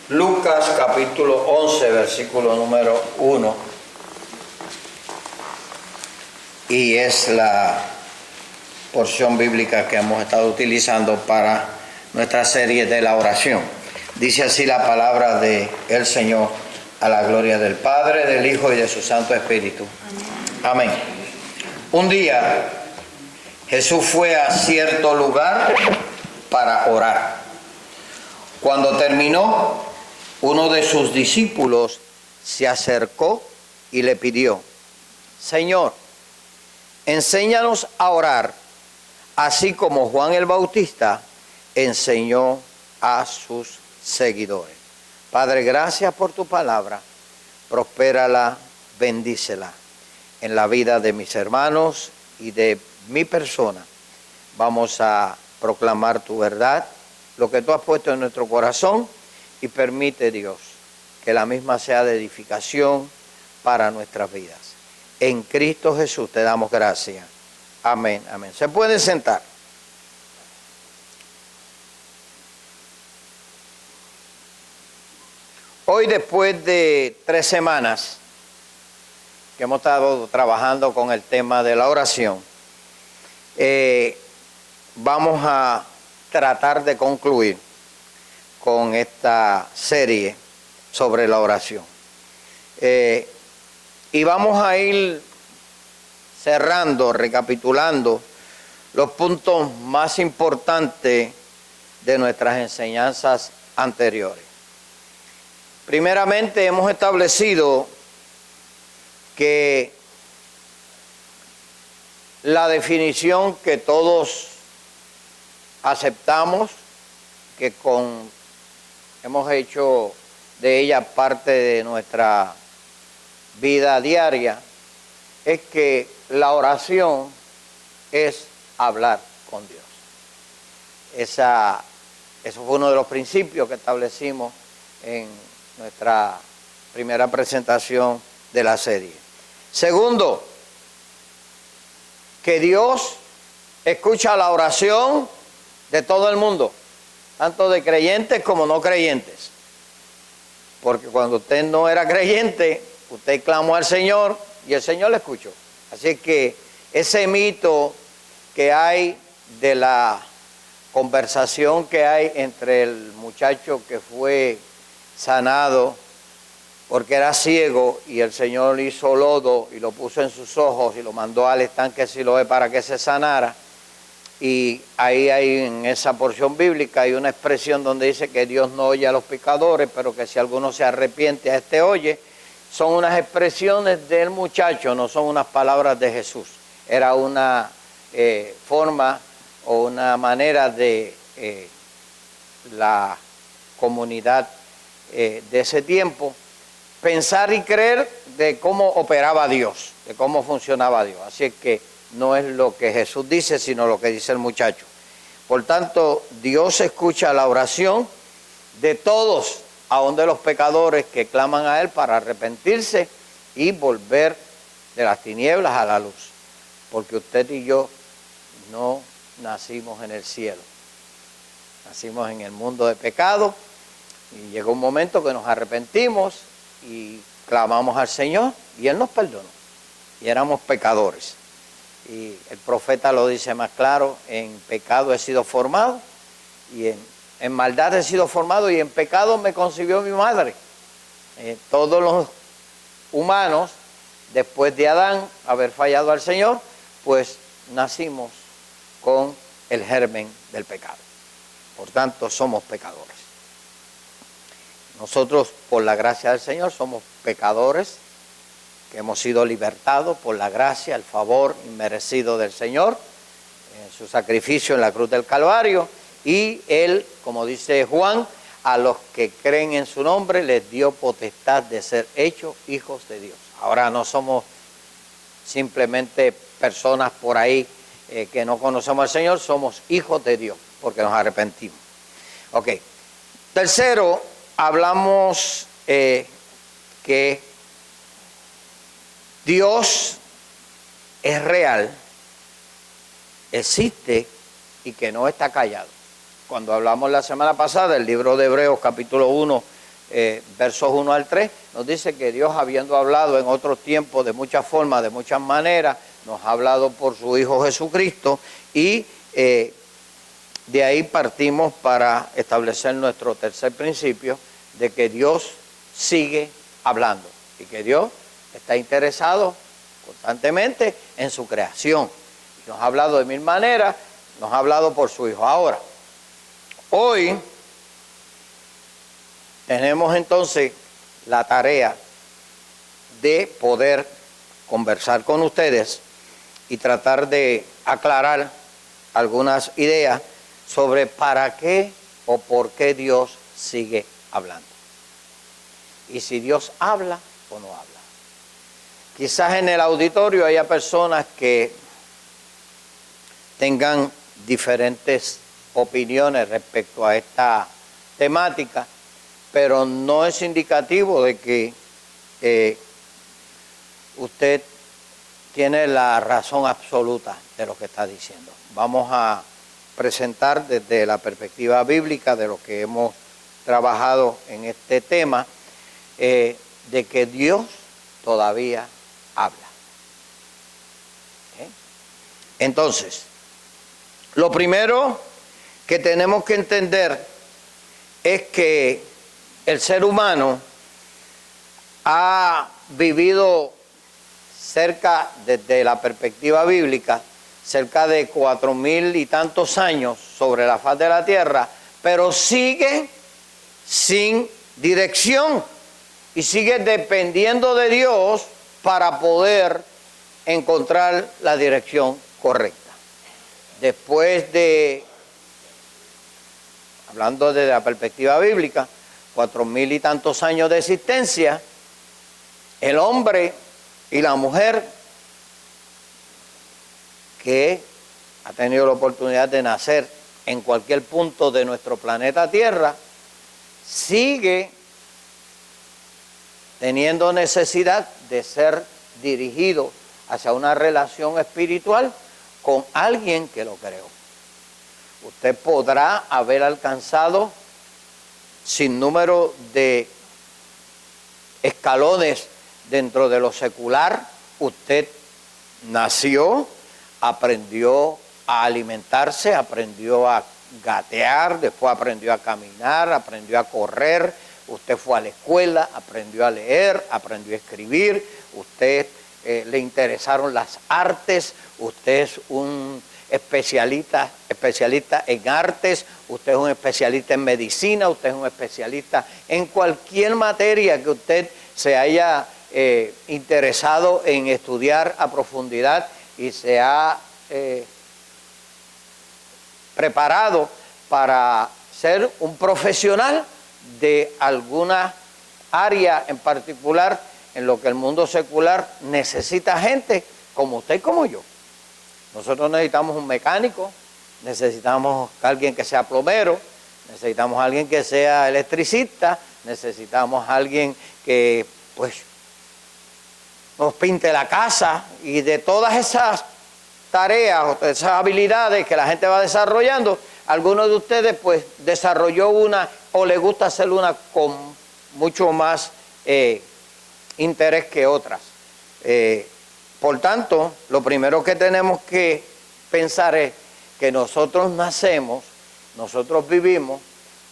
Lucas capítulo 11, versículo número 1. Y es la porción bíblica que hemos estado utilizando para nuestra serie de la oración. Dice así la palabra del Señor, a la gloria del Padre, del Hijo y de su Santo Espíritu. Amén. Un día Jesús fue a cierto lugar para orar. Cuando terminó, uno de sus discípulos se acercó y le pidió: Señor, enséñanos a orar, así como Juan el Bautista enseñó a sus seguidores. Padre, gracias por tu palabra. Prospérala, bendícela en la vida de mis hermanos y de mi persona. Vamos a proclamar tu verdad, lo que tú has puesto en nuestro corazón, y permite, Dios, que la misma sea de edificación para nuestras vidas. En Cristo Jesús te damos gracias. Amén, amén. Se pueden sentar. Hoy, después de 3 semanas que hemos estado trabajando con el tema de la oración, vamos a tratar de concluir con esta serie sobre la oración. Y vamos a ir cerrando, recapitulando los puntos más importantes de nuestras enseñanzas anteriores. Primeramente, hemos establecido que la definición que todos aceptamos, que hemos hecho de ella parte de nuestra vida diaria, es que la oración es hablar con Dios. Eso fue uno de los principios que establecimos en nuestra primera presentación de la serie. Segundo, que Dios escucha la oración de todo el mundo, tanto de creyentes como no creyentes. Porque cuando usted no era creyente, usted clamó al Señor y el Señor le escuchó. Así que ese mito que hay de la conversación que hay entre el muchacho que fue sanado porque era ciego y el Señor hizo lodo y lo puso en sus ojos y lo mandó al estanque Siloé para que se sanara. Y ahí hay, en esa porción bíblica, hay una expresión donde dice que Dios no oye a los pecadores, pero que si alguno se arrepiente, a este oye. Son unas expresiones del muchacho, no son unas palabras de Jesús. Era una forma o una manera de la comunidad de ese tiempo pensar y creer de cómo operaba Dios, de cómo funcionaba Dios. Así es que no es lo que Jesús dice, sino lo que dice el muchacho. Por tanto, Dios escucha la oración de todos, aun de los pecadores que claman a Él para arrepentirse y volver de las tinieblas a la luz. Porque usted y yo no nacimos en el cielo. Nacimos en el mundo de pecado y llegó un momento que nos arrepentimos y clamamos al Señor y Él nos perdonó. Y éramos pecadores. Y el profeta lo dice más claro: en pecado he sido formado y en maldad he sido formado y en pecado me concibió mi madre. Todos los humanos, después de Adán haber fallado al Señor, pues nacimos con el germen del pecado. Por tanto, somos pecadores. Nosotros, por la gracia del Señor, somos pecadores que hemos sido libertados por la gracia, el favor inmerecido del Señor, en su sacrificio en la cruz del Calvario. Y Él, como dice Juan, a los que creen en su nombre les dio potestad de ser hechos hijos de Dios. Ahora no somos simplemente personas por ahí que no conocemos al Señor, somos hijos de Dios porque nos arrepentimos. Ok. Tercero, hablamos que Dios es real, existe y que no está callado. Cuando hablamos la semana pasada del libro de Hebreos capítulo 1, versos 1 al 3, nos dice que Dios, habiendo hablado en otros tiempos de muchas formas, de muchas maneras, nos ha hablado por su Hijo Jesucristo, y de ahí partimos para establecer nuestro tercer principio, de que Dios sigue hablando y que Dios está interesado constantemente en su creación. Nos ha hablado de mil maneras, nos ha hablado por su Hijo. Ahora, hoy tenemos entonces la tarea de poder conversar con ustedes y tratar de aclarar algunas ideas sobre para qué o por qué Dios sigue hablando. Y si Dios habla o no habla. Quizás en el auditorio haya personas que tengan diferentes opiniones respecto a esta temática, pero no es indicativo de que usted tiene la razón absoluta de lo que está diciendo. Vamos a presentar desde la perspectiva bíblica de lo que hemos trabajado en este tema, de que Dios todavía habla. ¿Okay? Entonces, lo primero que tenemos que entender es que el ser humano ha vivido cerca, desde la perspectiva bíblica, cerca de 4000 y tantos años sobre la faz de la tierra, pero sigue sin dirección y sigue dependiendo de Dios para poder encontrar la dirección correcta. Después de, hablando desde la perspectiva bíblica, 4000 y tantos años de existencia, el hombre y la mujer que ha tenido la oportunidad de nacer en cualquier punto de nuestro planeta Tierra, sigue teniendo necesidad de ser dirigido hacia una relación espiritual con alguien que lo creó. Usted podrá haber alcanzado sin número de escalones dentro de lo secular. Usted nació, aprendió a alimentarse, aprendió a gatear, después aprendió a caminar, aprendió a correr. Usted fue a la escuela, aprendió a leer, aprendió a escribir. Usted le interesaron las artes. Usted es un especialista en artes. Usted es un especialista en medicina. Usted es un especialista en cualquier materia que usted se haya interesado en estudiar a profundidad y se ha preparado para ser un profesional de alguna área en particular en lo que el mundo secular necesita gente como usted y como yo. Nosotros necesitamos un mecánico, necesitamos alguien que sea plomero, necesitamos alguien que sea electricista, necesitamos alguien que pues nos pinte la casa, y de todas esas tareas o esas habilidades que la gente va desarrollando, algunos de ustedes pues desarrolló una o le gusta hacer una con mucho más interés que otras. Por tanto, lo primero que tenemos que pensar es que nosotros nacemos, nosotros vivimos,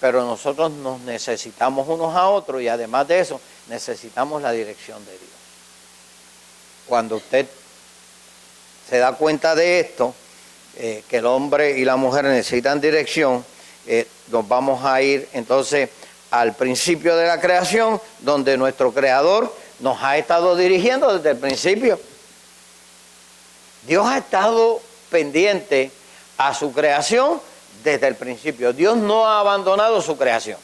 pero nosotros nos necesitamos unos a otros, y además de eso necesitamos la dirección de Dios. Cuando usted se da cuenta de esto, que el hombre y la mujer necesitan dirección, nos vamos a ir entonces al principio de la creación, donde nuestro Creador nos ha estado dirigiendo desde el principio. Dios ha estado pendiente a su creación desde el principio. Dios no ha abandonado su creación.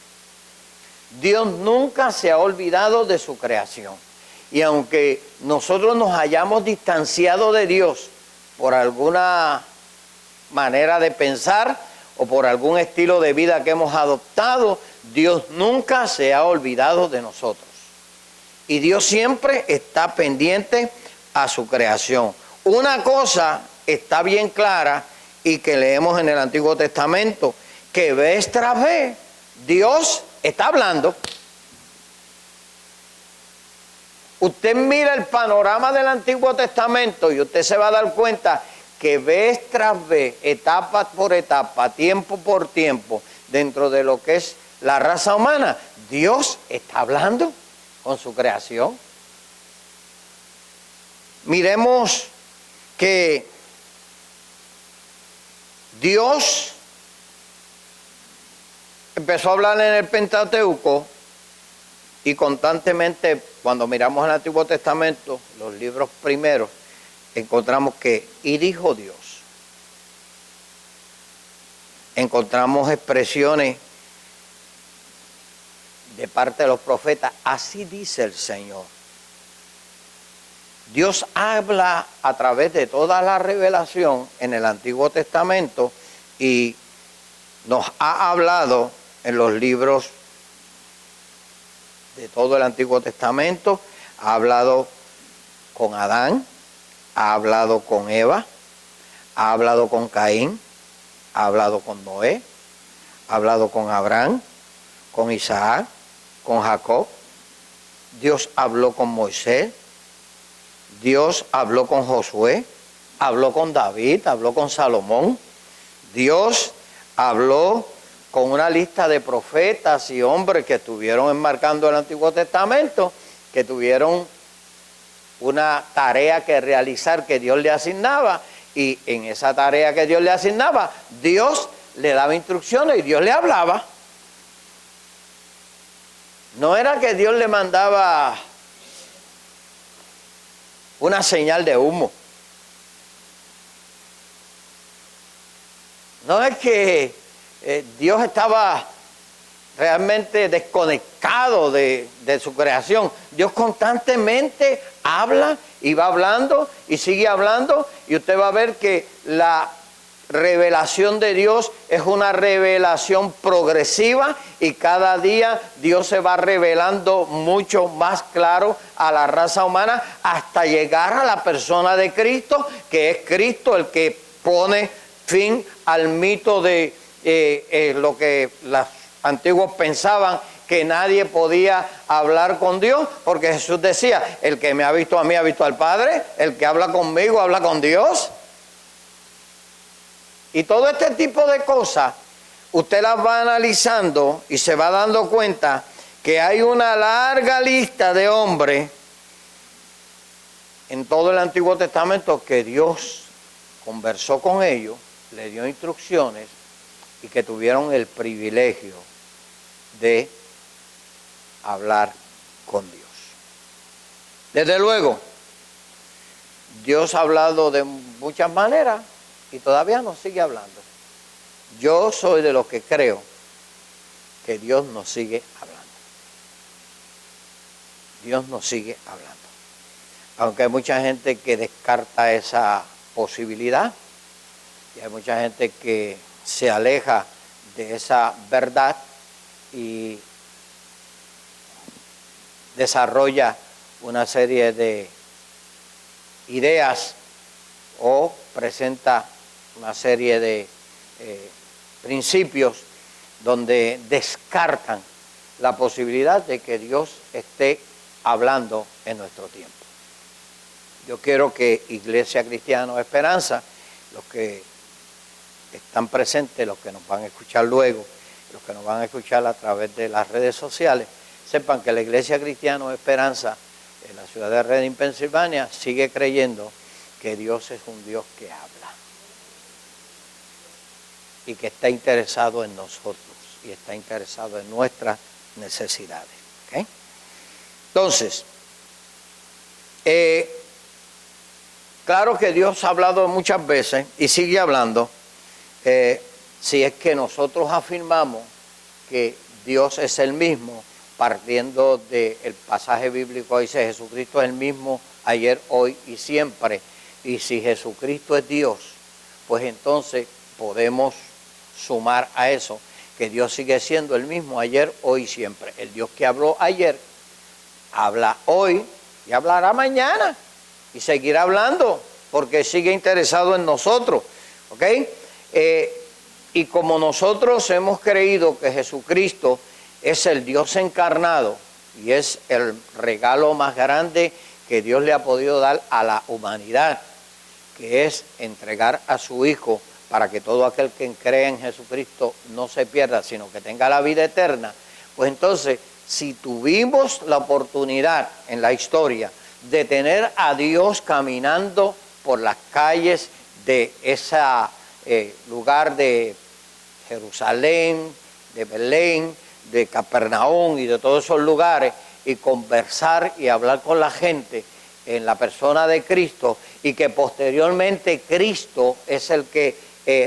Dios nunca se ha olvidado de su creación. Y aunque nosotros nos hayamos distanciado de Dios por alguna manera de pensar o por algún estilo de vida que hemos adoptado, Dios nunca se ha olvidado de nosotros. Y Dios siempre está pendiente a su creación. Una cosa está bien clara y que leemos en el Antiguo Testamento, que vez tras vez Dios está hablando. usted mira el panorama del Antiguo Testamento y usted se va a dar cuenta que vez tras vez, etapa por etapa, tiempo por tiempo, dentro de lo que es la raza humana, Dios está hablando con su creación. Miremos que Dios empezó a hablar en el Pentateuco y constantemente, cuando miramos el Antiguo Testamento, los libros primeros, encontramos que, y dijo Dios. Encontramos expresiones de parte de los profetas, así dice el Señor. Dios habla a través de toda la revelación en el Antiguo Testamento y nos ha hablado en los libros de todo el Antiguo Testamento. Ha hablado con Adán, ha hablado con Eva, ha hablado con Caín, ha hablado con Noé, ha hablado con Abraham, con Isaac, con Jacob. Dios habló con Moisés, Dios habló con Josué, habló con David, habló con Salomón. Dios habló con una lista de profetas y hombres que estuvieron enmarcando el Antiguo Testamento, que tuvieron una tarea que realizar que Dios le asignaba, y en esa tarea que Dios le asignaba, Dios le daba instrucciones y Dios le hablaba. No era que Dios le mandaba una señal de humo. No es que Dios estaba realmente desconectado de su creación. Dios constantemente habla y va hablando y sigue hablando, y usted va a ver que la revelación de Dios es una revelación progresiva, y cada día Dios se va revelando mucho más claro a la raza humana hasta llegar a la persona de Cristo, que es Cristo el que pone fin al mito de lo que los antiguos pensaban, que nadie podía hablar con Dios, porque Jesús decía, el que me ha visto a mí ha visto al Padre, el que habla conmigo habla con Dios. Y todo este tipo de cosas, usted las va analizando y se va dando cuenta que hay una larga lista de hombres en todo el Antiguo Testamento que Dios conversó con ellos, le dio instrucciones, y que tuvieron el privilegio de hablar con Dios. Desde luego, Dios ha hablado de muchas maneras y todavía nos sigue hablando. Yo soy de los que creo que Dios nos sigue hablando. Dios nos sigue hablando. Aunque hay mucha gente que descarta esa posibilidad, y hay mucha gente que se aleja de esa verdad y desarrolla una serie de ideas o presenta una serie de principios donde descartan la posibilidad de que Dios esté hablando en nuestro tiempo. Yo quiero que Iglesia Cristiana Esperanza, los que están presentes, los que nos van a escuchar luego, los que nos van a escuchar a través de las redes sociales, sepan que la Iglesia Cristiana Esperanza en la ciudad de Reading, Pensilvania, sigue creyendo que Dios es un Dios que habla y que está interesado en nosotros y está interesado en nuestras necesidades. ¿Okay? Entonces, claro que Dios ha hablado muchas veces y sigue hablando. Si es que nosotros afirmamos que Dios es el mismo, partiendo del pasaje bíblico, dice Jesucristo es el mismo ayer, hoy y siempre. Y si Jesucristo es Dios, pues entonces podemos sumar a eso que Dios sigue siendo el mismo ayer, hoy y siempre. El Dios que habló ayer, habla hoy y hablará mañana y seguirá hablando porque sigue interesado en nosotros. ¿Ok? Y como nosotros hemos creído que Jesucristo es el Dios encarnado, y es el regalo más grande que Dios le ha podido dar a la humanidad, que es entregar a su Hijo para que todo aquel que cree en Jesucristo no se pierda, sino que tenga la vida eterna. Pues entonces, si tuvimos la oportunidad en la historia de tener a Dios caminando por las calles de ese lugar de Jerusalén, de Belén, de Capernaum y de todos esos lugares, y conversar y hablar con la gente en la persona de Cristo, y que posteriormente Cristo es el que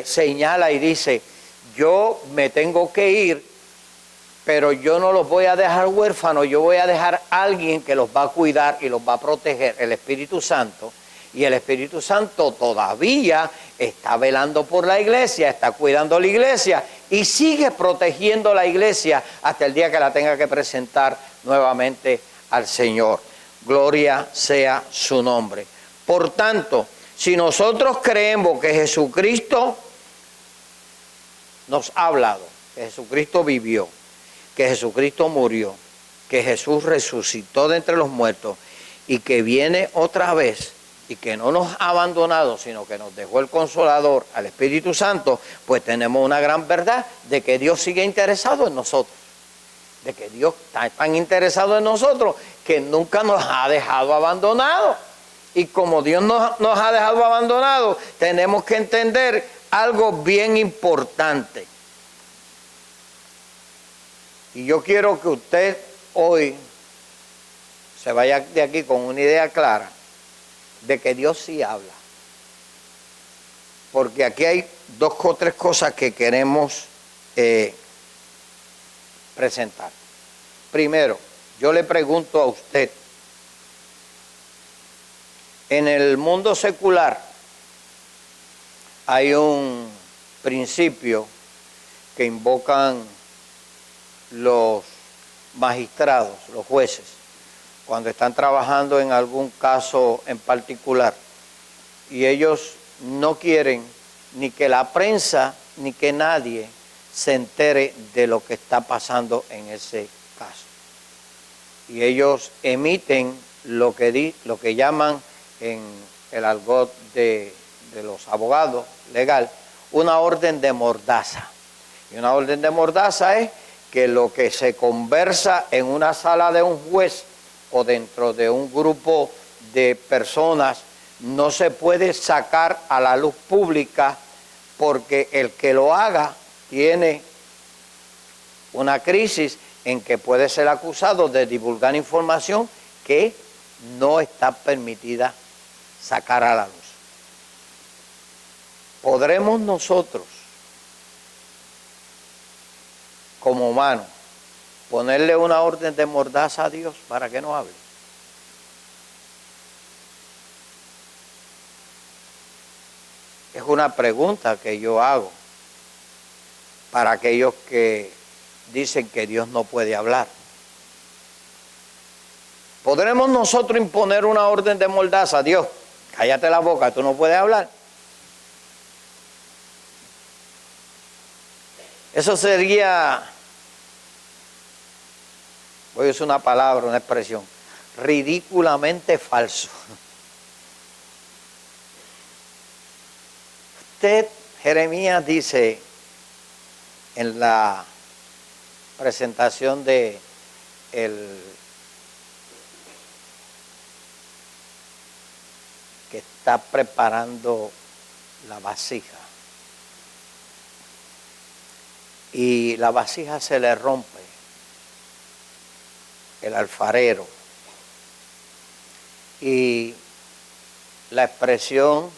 señala y dice, yo me tengo que ir, pero yo no los voy a dejar huérfanos, yo voy a dejar a alguien que los va a cuidar y los va a proteger, el Espíritu Santo. Y el Espíritu Santo todavía está velando por la iglesia, está cuidando la iglesia y sigue protegiendo la iglesia hasta el día que la tenga que presentar nuevamente al Señor. Gloria sea su nombre. Por tanto, si nosotros creemos que Jesucristo nos ha hablado, que Jesucristo vivió, que Jesucristo murió, que Jesús resucitó de entre los muertos y que viene otra vez y que no nos ha abandonado, sino que nos dejó el Consolador, al Espíritu Santo, pues tenemos una gran verdad de que Dios sigue interesado en nosotros, de que Dios está tan interesado en nosotros que nunca nos ha dejado abandonados. Y como Dios nos ha dejado abandonados, tenemos que entender algo bien importante. Y yo quiero que usted hoy se vaya de aquí con una idea clara de que Dios sí habla. Porque aquí hay dos o tres cosas que queremos presentar. Primero, yo le pregunto a usted, en el mundo secular hay un principio que invocan los magistrados, los jueces, cuando están trabajando en algún caso en particular, y ellos no quieren ni que la prensa ni que nadie se entere de lo que está pasando en ese caso. Y ellos emiten lo que llaman en el argot de los abogados legal, una orden de mordaza. Y una orden de mordaza es que lo que se conversa en una sala de un juez o dentro de un grupo de personas no se puede sacar a la luz pública, porque el que lo haga tiene una crisis en que puede ser acusado de divulgar información que no está permitida sacar a la luz. ¿Podremos nosotros, como humanos, ponerle una orden de mordaza a Dios para que no hable? Es una pregunta que yo hago para aquellos que dicen que Dios no puede hablar. ¿Podremos nosotros imponer una orden de mordaza a Dios? Cállate la boca, tú no puedes hablar. Eso sería, voy a usar una palabra, una expresión, ridículamente falso. Jeremías dice en la presentación de el que está preparando la vasija, y la vasija se le rompe, el alfarero, y la expresión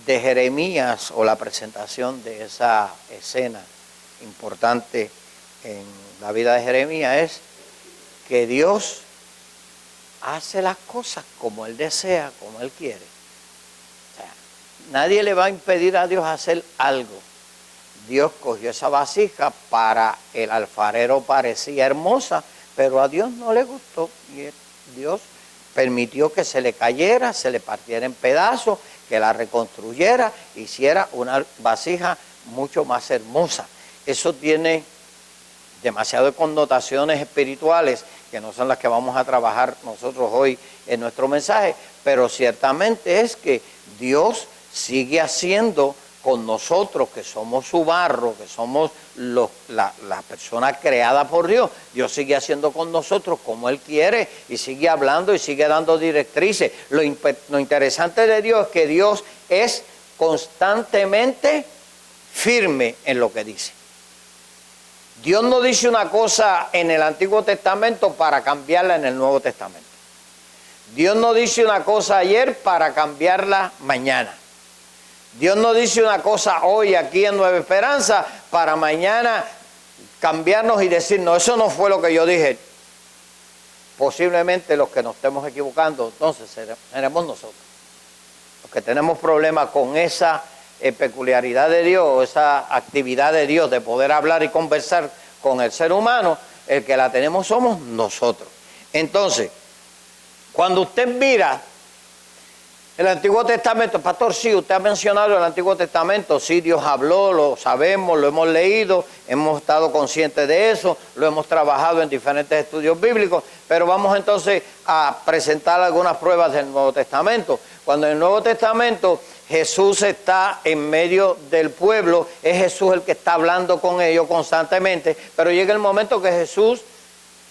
de Jeremías o la presentación de esa escena importante en la vida de Jeremías es que Dios hace las cosas como Él desea, como Él quiere. O sea, nadie le va a impedir a Dios hacer algo. Dios cogió esa vasija, para el alfarero parecía hermosa, pero a Dios no le gustó, y Dios permitió que se le cayera, se le partiera en pedazos, que la reconstruyera, hiciera una vasija mucho más hermosa. Eso tiene demasiado de connotaciones espirituales que no son las que vamos a trabajar nosotros hoy en nuestro mensaje, pero ciertamente es que Dios sigue haciendo con nosotros, que somos su barro, que somos la persona creada por Dios. Dios sigue haciendo con nosotros como Él quiere y sigue hablando y sigue dando directrices. Lo interesante de Dios es que Dios es constantemente firme en lo que dice. Dios no dice una cosa en el Antiguo Testamento para cambiarla en el Nuevo Testamento. Dios no dice una cosa ayer para cambiarla mañana. Dios no dice una cosa hoy aquí en Nueva Esperanza para mañana cambiarnos y decir, no, eso no fue lo que yo dije. Posiblemente los que nos estemos equivocando, entonces seremos nosotros. Los que tenemos problemas con esa peculiaridad de Dios, esa actividad de Dios de poder hablar y conversar con el ser humano, el que la tenemos somos nosotros. Entonces, cuando usted mira el Antiguo Testamento, pastor, sí, usted ha mencionado el Antiguo Testamento, sí, Dios habló, lo sabemos, lo hemos leído, hemos estado conscientes de eso, lo hemos trabajado en diferentes estudios bíblicos, pero vamos entonces a presentar algunas pruebas del Nuevo Testamento. Cuando en el Nuevo Testamento Jesús está en medio del pueblo, es Jesús el que está hablando con ellos constantemente, pero llega el momento que Jesús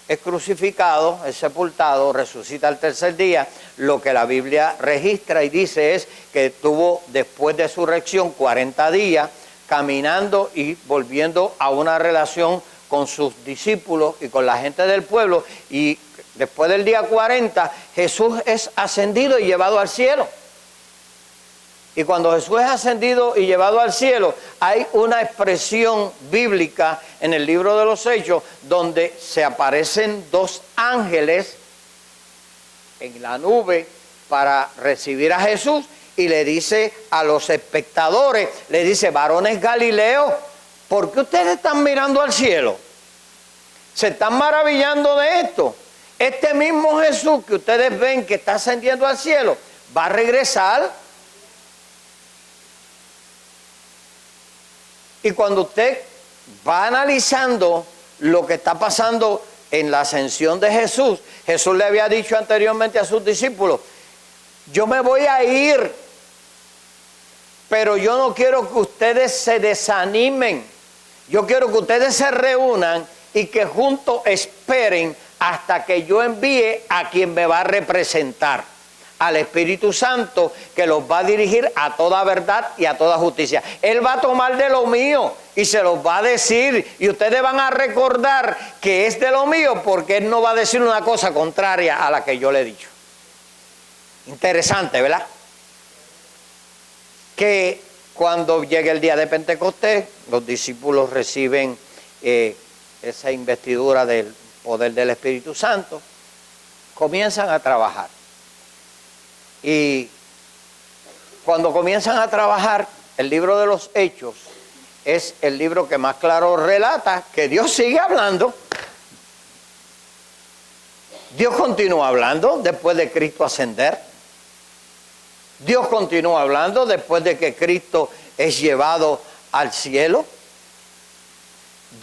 es crucificado, es sepultado, resucita al tercer día. Lo que la Biblia registra y dice es que estuvo después de su resurrección 40 días caminando y volviendo a una relación con sus discípulos y con la gente del pueblo, y después del día 40 Jesús es ascendido y llevado al cielo. Y cuando Jesús es ascendido y llevado al cielo, hay una expresión bíblica en el libro de los Hechos donde se aparecen dos ángeles en la nube para recibir a Jesús, y le dice a los espectadores, le dice, varones Galileos, ¿por qué ustedes están mirando al cielo? ¿Se están maravillando de esto? Este mismo Jesús que ustedes ven que está ascendiendo al cielo, va a regresar. Y cuando usted va analizando lo que está pasando en la ascensión de Jesús, Jesús le había dicho anteriormente a sus discípulos, yo me voy a ir, pero yo no quiero que ustedes se desanimen. Yo quiero que ustedes se reúnan y que juntos esperen hasta que yo envíe a quien me va a representar, al Espíritu Santo, que los va a dirigir a toda verdad y a toda justicia. Él va a tomar de lo mío y se los va a decir, y ustedes van a recordar que es de lo mío, porque Él no va a decir una cosa contraria a la que yo le he dicho. Interesante, ¿verdad? Que cuando llegue el día de Pentecostés, los discípulos reciben esa investidura del poder del Espíritu Santo, comienzan a trabajar. Y cuando comienzan a trabajar, el libro de los Hechos es el libro que más claro relata que Dios sigue hablando. Dios continúa hablando después de Cristo ascender. Dios continúa hablando después de que Cristo es llevado al cielo.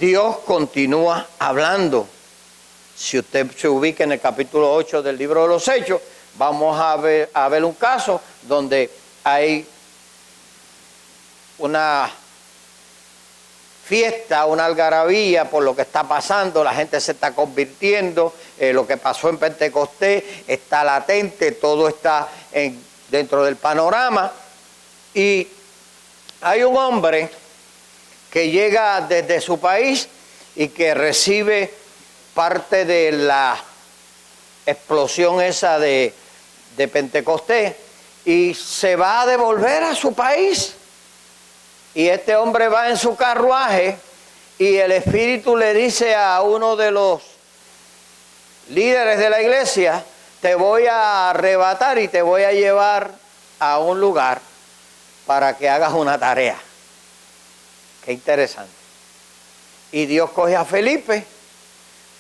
Dios continúa hablando. Si usted se ubica en el capítulo 8 del libro de los Hechos, vamos a ver un caso donde hay una fiesta, una algarabía por lo que está pasando, la gente se está convirtiendo, lo que pasó en Pentecostés está latente, todo está dentro del panorama, y hay un hombre que llega desde su país y que recibe parte de la explosión esa de Pentecostés y se va a devolver a su país. Y este hombre va en su carruaje y el Espíritu le dice a uno de los líderes de la iglesia, te voy a arrebatar y te voy a llevar a un lugar para que hagas una tarea. Qué interesante. Y Dios coge a Felipe,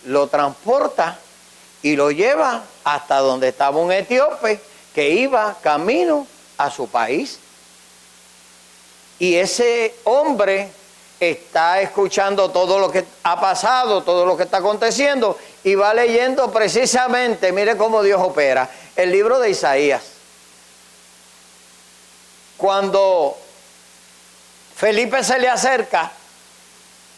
lo transporta y lo lleva hasta donde estaba un etíope que iba camino a su país. Y ese hombre está escuchando todo lo que ha pasado, todo lo que está aconteciendo, y va leyendo precisamente, mire cómo Dios opera, el libro de Isaías. Cuando Felipe se le acerca,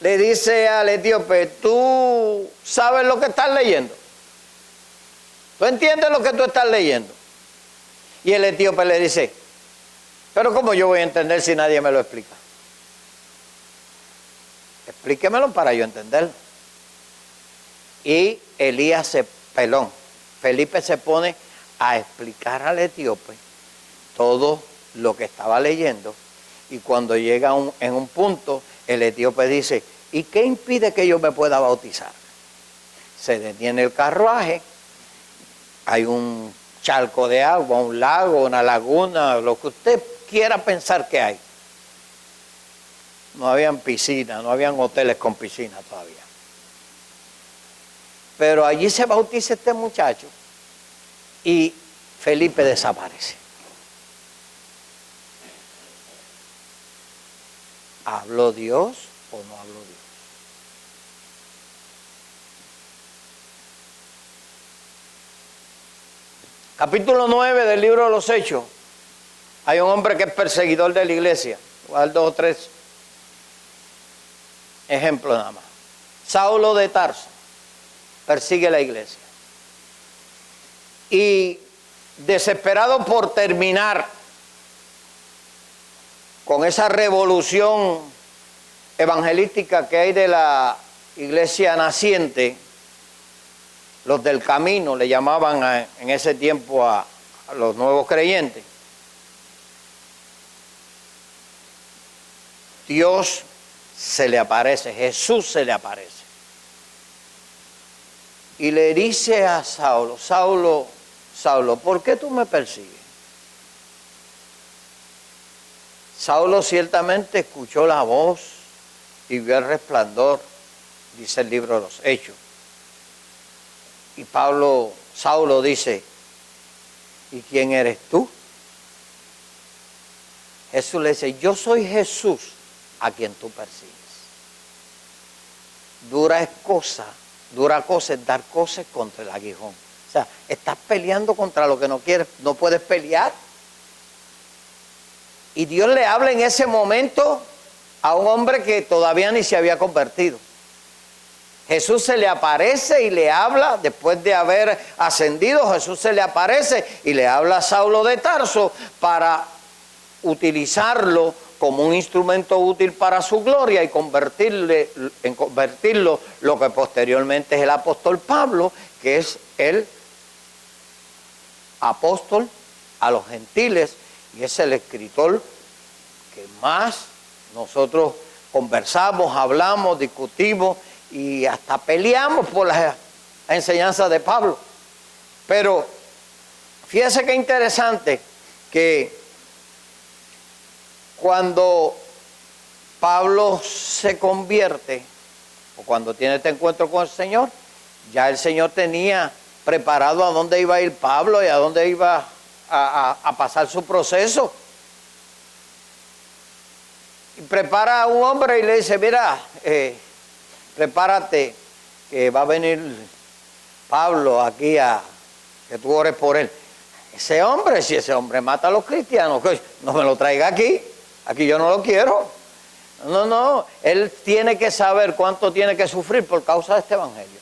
le dice al etíope, ¿tú sabes lo que estás leyendo? ¿Tú entiendes lo que tú estás leyendo? Y el etíope le dice, pero ¿cómo yo voy a entender si nadie me lo explica? Explíquemelo para yo entenderlo. Y Felipe se pone a explicar al etíope todo lo que estaba leyendo, y cuando llega en un punto, el etíope dice, ¿y qué impide que yo me pueda bautizar? Se detiene el carruaje, hay un charco de agua, un lago, una laguna, lo que usted quiera pensar que hay. No habían piscinas, no habían hoteles con piscina todavía. Pero allí se bautiza este muchacho y Felipe desaparece. ¿Habló Dios o no habló Dios? Capítulo 9 del libro de los Hechos. Hay un hombre que es perseguidor de la iglesia. Voy a dar 2 o 3 ejemplos nada más. Saulo de Tarso persigue la iglesia. Y desesperado por terminar con esa revolución evangelística que hay de la iglesia naciente, los del camino le llamaban en ese tiempo a los nuevos creyentes. Dios se le aparece, Jesús se le aparece. Y le dice a Saulo, Saulo, ¿por qué tú me persigues? Saulo ciertamente escuchó la voz y vio el resplandor, dice el libro de los Hechos. Y Saulo dice, ¿y quién eres tú? Jesús le dice, yo soy Jesús a quien tú persigues. Dura cosa es dar cosas contra el aguijón. O sea, estás peleando contra lo que no quieres, no puedes pelear. Y Dios le habla en ese momento a un hombre que todavía ni se había convertido. Jesús se le aparece y le habla, después de haber ascendido, Jesús se le aparece y le habla a Saulo de Tarso para utilizarlo como un instrumento útil para su gloria y convertirlo lo que posteriormente es el apóstol Pablo, que es el apóstol a los gentiles y es el escritor que más nosotros conversamos, hablamos, discutimos y hasta peleamos por las enseñanzas de Pablo. Pero fíjese qué interesante que cuando Pablo se convierte, o cuando tiene este encuentro con el Señor, ya el Señor tenía preparado a dónde iba a ir Pablo y a dónde iba a pasar su proceso. Y prepara a un hombre y le dice, mira, prepárate, que va a venir Pablo aquí que tú ores por él. Ese hombre, si ese hombre mata a los cristianos, que no me lo traiga aquí yo no lo quiero. No, él tiene que saber cuánto tiene que sufrir por causa de este evangelio.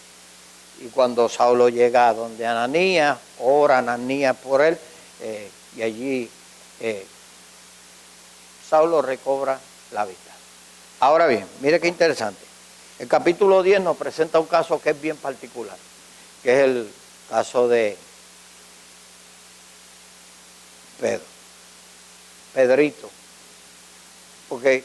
Y cuando Saulo llega a donde Ananías, ora Ananías por él, y allí Saulo recobra la vista. Ahora bien, mire qué interesante. El capítulo 10 nos presenta un caso que es bien particular, que es el caso de Pedrito. Porque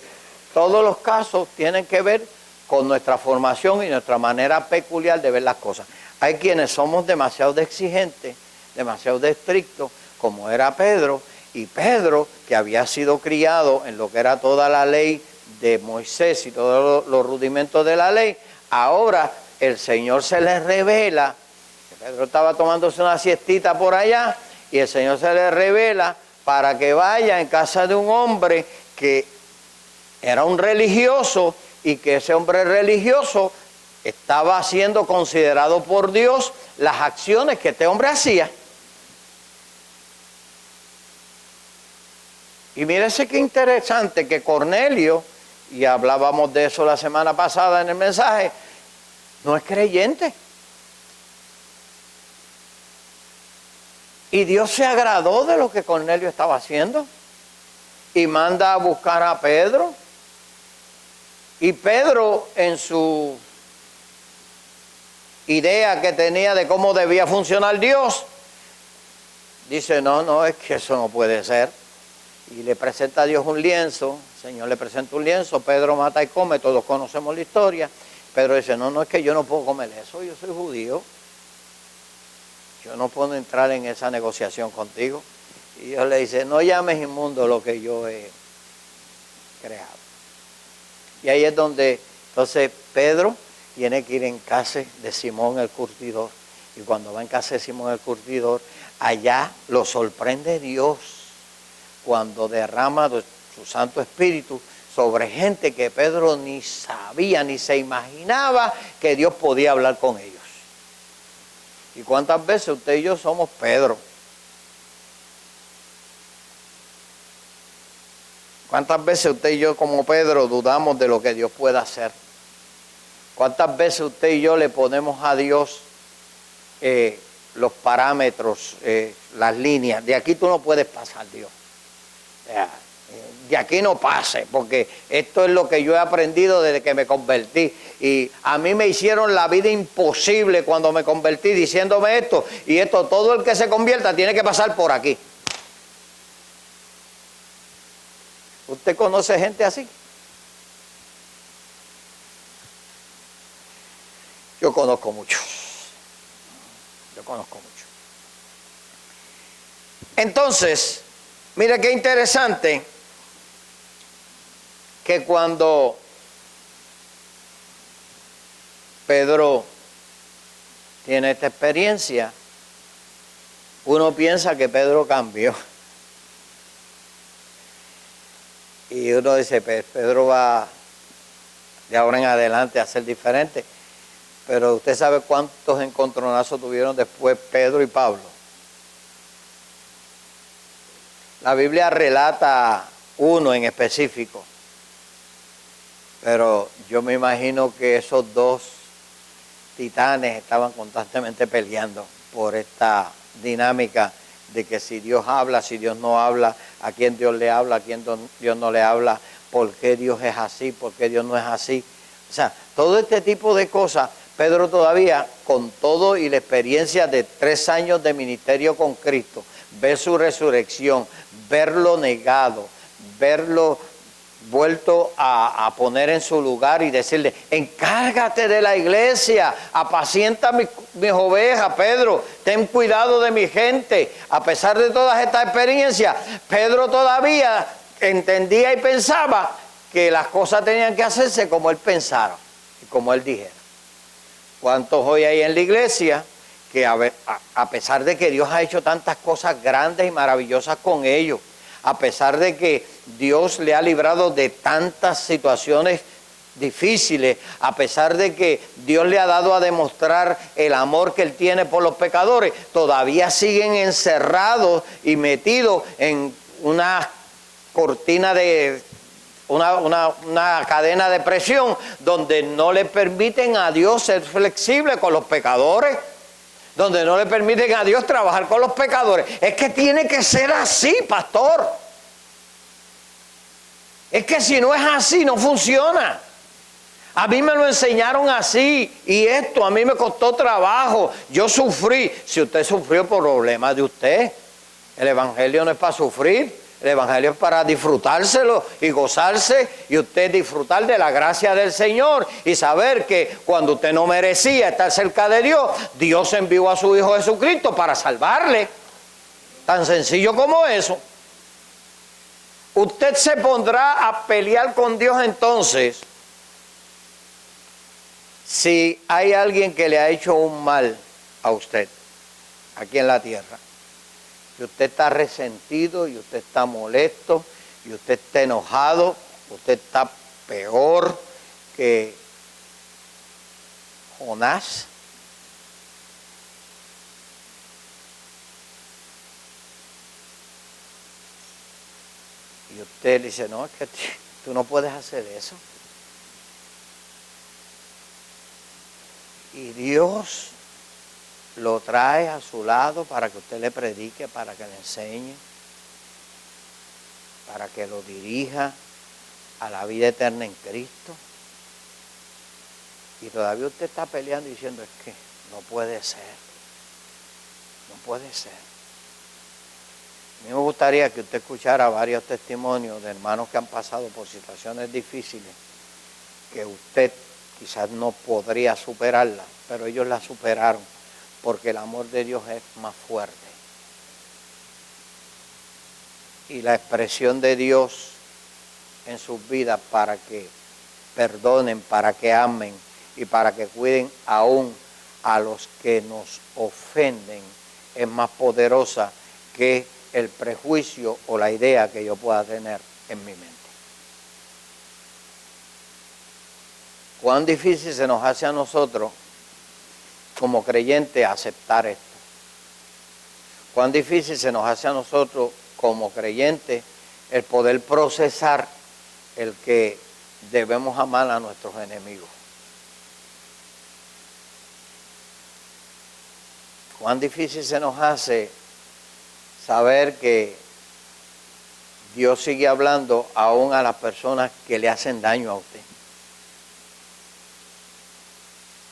todos los casos tienen que ver con nuestra formación y nuestra manera peculiar de ver las cosas. Hay quienes somos demasiado exigentes, demasiado estrictos, como era Pedro, y Pedro, que había sido criado en lo que era toda la ley de Moisés y todos los rudimentos de la ley, ahora el Señor se le revela, que Pedro estaba tomándose una siestita por allá, y el Señor se le revela para que vaya en casa de un hombre que era un religioso y que ese hombre religioso estaba siendo considerado por Dios las acciones que este hombre hacía. Y mírese qué interesante que Cornelio, y hablábamos de eso la semana pasada en el mensaje, no es creyente. Y Dios se agradó de lo que Cornelio estaba haciendo y manda a buscar a Pedro. Y Pedro, en su idea que tenía de cómo debía funcionar Dios, dice, no, es que eso no puede ser. Y le presenta a Dios un lienzo, el Señor le presenta un lienzo, Pedro mata y come, todos conocemos la historia. Pedro dice, no, es que yo no puedo comer eso, yo soy judío. Yo no puedo entrar en esa negociación contigo. Y Dios le dice, no llames inmundo lo que yo he creado. Y ahí es donde, entonces, Pedro tiene que ir en casa de Simón el curtidor. Y cuando va en casa de Simón el curtidor, allá lo sorprende Dios cuando derrama su Santo Espíritu sobre gente que Pedro ni sabía, ni se imaginaba que Dios podía hablar con ellos. ¿Y cuántas veces usted y yo somos Pedro? ¿Cuántas veces usted y yo como Pedro dudamos de lo que Dios puede hacer? ¿Cuántas veces usted y yo le ponemos a Dios los parámetros, las líneas? De aquí tú no puedes pasar, Dios. De aquí no pase, porque esto es lo que yo he aprendido desde que me convertí. Y a mí me hicieron la vida imposible cuando me convertí diciéndome esto. Y esto, todo el que se convierta tiene que pasar por aquí. ¿Usted conoce gente así? Yo conozco muchos. Entonces, mire qué interesante que cuando Pedro tiene esta experiencia, uno piensa que Pedro cambió. Y uno dice, Pedro va de ahora en adelante a ser diferente. Pero usted sabe cuántos encontronazos tuvieron después Pedro y Pablo. La Biblia relata uno en específico. Pero yo me imagino que esos dos titanes estaban constantemente peleando por esta dinámica de que si Dios habla, si Dios no habla, a quién Dios le habla, a quién Dios no le habla, por qué Dios es así, por qué Dios no es así. O sea, todo este tipo de cosas, Pedro todavía, con todo y la experiencia de 3 años de ministerio con Cristo, ver su resurrección, verlo negado, verlo vuelto a poner en su lugar y decirle, encárgate de la iglesia, apacienta mis ovejas, Pedro, ten cuidado de mi gente. A pesar de todas estas experiencias, Pedro todavía entendía y pensaba que las cosas tenían que hacerse como él pensara y como él dijera. ¿Cuántos hoy hay en la iglesia que a pesar de que Dios ha hecho tantas cosas grandes y maravillosas con ellos, a pesar de que Dios le ha librado de tantas situaciones difíciles, a pesar de que Dios le ha dado a demostrar el amor que Él tiene por los pecadores, todavía siguen encerrados y metidos en una cortina de una cadena de presión donde no le permiten a Dios ser flexible con los pecadores, donde no le permiten a Dios trabajar con los pecadores. Es que tiene que ser así, pastor. Es que si no es así, no funciona. A mí me lo enseñaron así y esto a mí me costó trabajo. Yo sufrí. Si usted sufrió por problemas de usted, el evangelio no es para sufrir. El evangelio es para disfrutárselo y gozarse y usted disfrutar de la gracia del Señor y saber que cuando usted no merecía estar cerca de Dios, Dios envió a su Hijo Jesucristo para salvarle. Tan sencillo como eso. Usted se pondrá a pelear con Dios entonces si hay alguien que le ha hecho un mal a usted aquí en la tierra. Y usted está resentido, y usted está molesto, y usted está enojado, usted está peor que Jonás y usted dice, no, es que tú no puedes hacer eso. Y Dios lo trae a su lado para que usted le predique, para que le enseñe, para que lo dirija a la vida eterna en Cristo. Y todavía usted está peleando diciendo, es que no puede ser, no puede ser. A mí me gustaría que usted escuchara varios testimonios de hermanos que han pasado por situaciones difíciles, que usted quizás no podría superarlas, pero ellos la superaron, porque el amor de Dios es más fuerte. Y la expresión de Dios en sus vidas para que perdonen, para que amen y para que cuiden aún a los que nos ofenden es más poderosa que el prejuicio o la idea que yo pueda tener en mi mente. Cuán difícil se nos hace a nosotros como creyentes aceptar esto. Cuán difícil se nos hace a nosotros como creyentes el poder procesar el que debemos amar a nuestros enemigos. Cuán difícil se nos hace saber que Dios sigue hablando aún a las personas que le hacen daño a usted.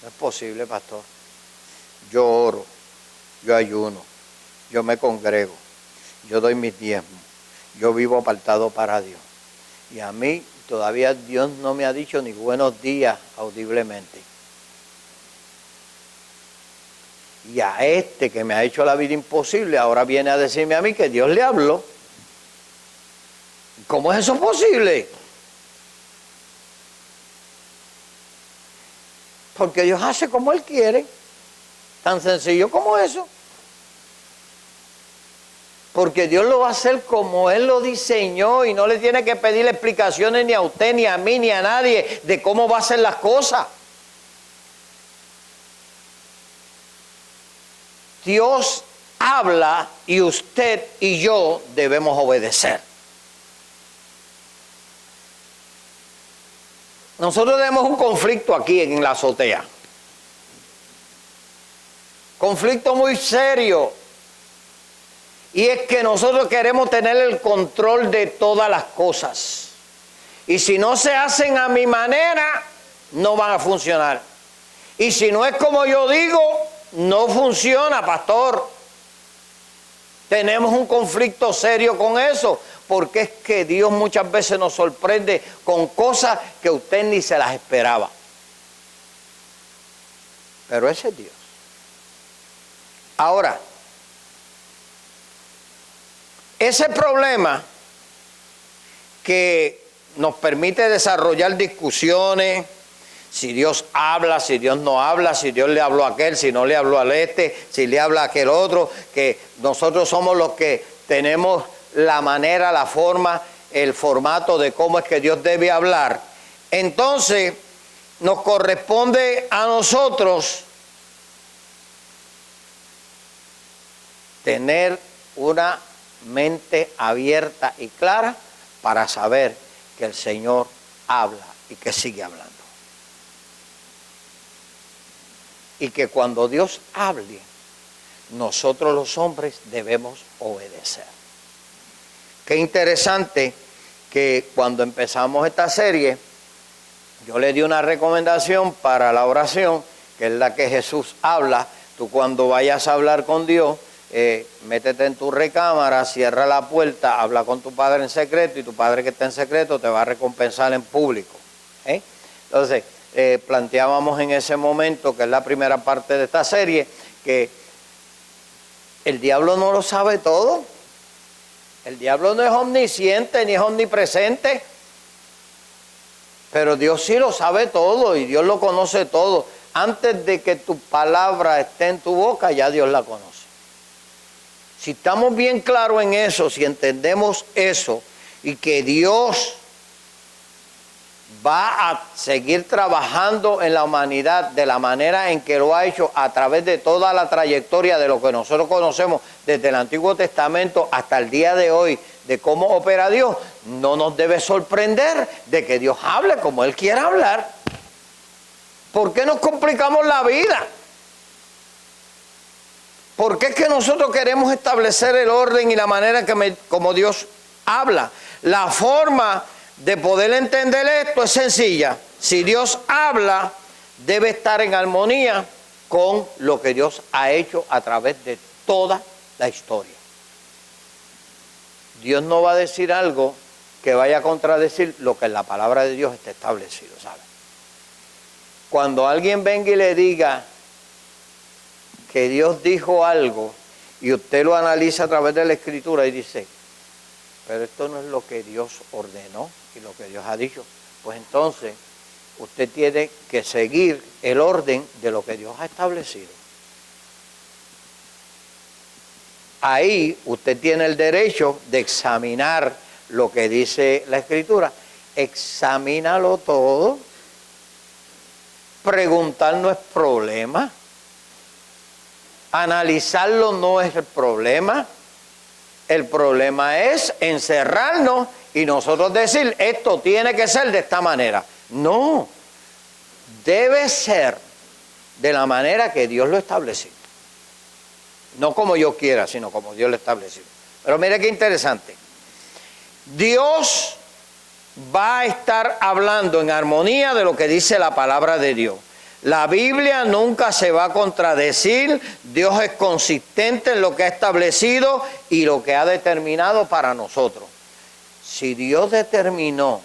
No es posible, pastor. Yo oro, yo ayuno, yo me congrego, yo doy mis diezmos, yo vivo apartado para Dios. Y a mí todavía Dios no me ha dicho ni buenos días audiblemente. Y a este que me ha hecho la vida imposible, ahora viene a decirme a mí que Dios le habló. ¿Cómo es eso posible? Porque Dios hace como Él quiere. Tan sencillo como eso. Porque Dios lo va a hacer como Él lo diseñó y no le tiene que pedir explicaciones ni a usted, ni a mí, ni a nadie de cómo va a hacer las cosas. Dios habla y usted y yo debemos obedecer. Nosotros tenemos un conflicto aquí en la azotea. Conflicto muy serio. Y es que nosotros queremos tener el control de todas las cosas. Y si no se hacen a mi manera, no van a funcionar. Y si no es como yo digo, no funciona, pastor. Tenemos un conflicto serio con eso, porque es que Dios muchas veces nos sorprende con cosas que usted ni se las esperaba. Pero ese es Dios. Ahora, ese problema que nos permite desarrollar discusiones, si Dios habla, si Dios no habla, si Dios le habló a aquel, si no le habló al este, si le habla a aquel otro, que nosotros somos los que tenemos la manera, la forma, el formato de cómo es que Dios debe hablar. Entonces, nos corresponde a nosotros tener una mente abierta y clara para saber que el Señor habla y que sigue hablando. Y que cuando Dios hable, nosotros los hombres debemos obedecer. Qué interesante que cuando empezamos esta serie, yo le di una recomendación para la oración, que es la que Jesús habla. Tú cuando vayas a hablar con Dios, métete en tu recámara, cierra la puerta, habla con tu Padre en secreto y tu Padre que está en secreto te va a recompensar en público. Entonces, planteábamos en ese momento, que es la primera parte de esta serie, que el diablo no lo sabe todo. El diablo no es omnisciente ni es omnipresente, pero Dios sí lo sabe todo y Dios lo conoce todo. Antes de que tu palabra esté en tu boca, ya Dios la conoce. Si estamos bien claros en eso, si entendemos eso, y que Dios va a seguir trabajando en la humanidad de la manera en que lo ha hecho a través de toda la trayectoria de lo que nosotros conocemos desde el Antiguo Testamento hasta el día de hoy, de cómo opera Dios, no nos debe sorprender de que Dios hable como Él quiera hablar. ¿Por qué nos complicamos la vida? ¿Por qué es que nosotros queremos establecer el orden y la manera como Dios habla? La forma de poder entender esto es sencilla. Si Dios habla, debe estar en armonía con lo que Dios ha hecho a través de toda la historia. Dios no va a decir algo que vaya a contradecir lo que en la palabra de Dios está establecido, ¿sabe? Cuando alguien venga y le diga que Dios dijo algo y usted lo analiza a través de la Escritura y dice, pero esto no es lo que Dios ordenó y lo que Dios ha dicho, pues entonces usted tiene que seguir el orden de lo que Dios ha establecido. Ahí usted tiene el derecho de examinar lo que dice la Escritura. Examínalo todo. Preguntar no es problema. Analizarlo no es el problema. El problema es encerrarnos y nosotros decir, esto tiene que ser de esta manera. No, debe ser de la manera que Dios lo estableció. No como yo quiera, sino como Dios lo estableció. Pero mire qué interesante. Dios va a estar hablando en armonía de lo que dice la palabra de Dios. La Biblia nunca se va a contradecir. Dios es consistente en lo que ha establecido y lo que ha determinado para nosotros. Si Dios determinó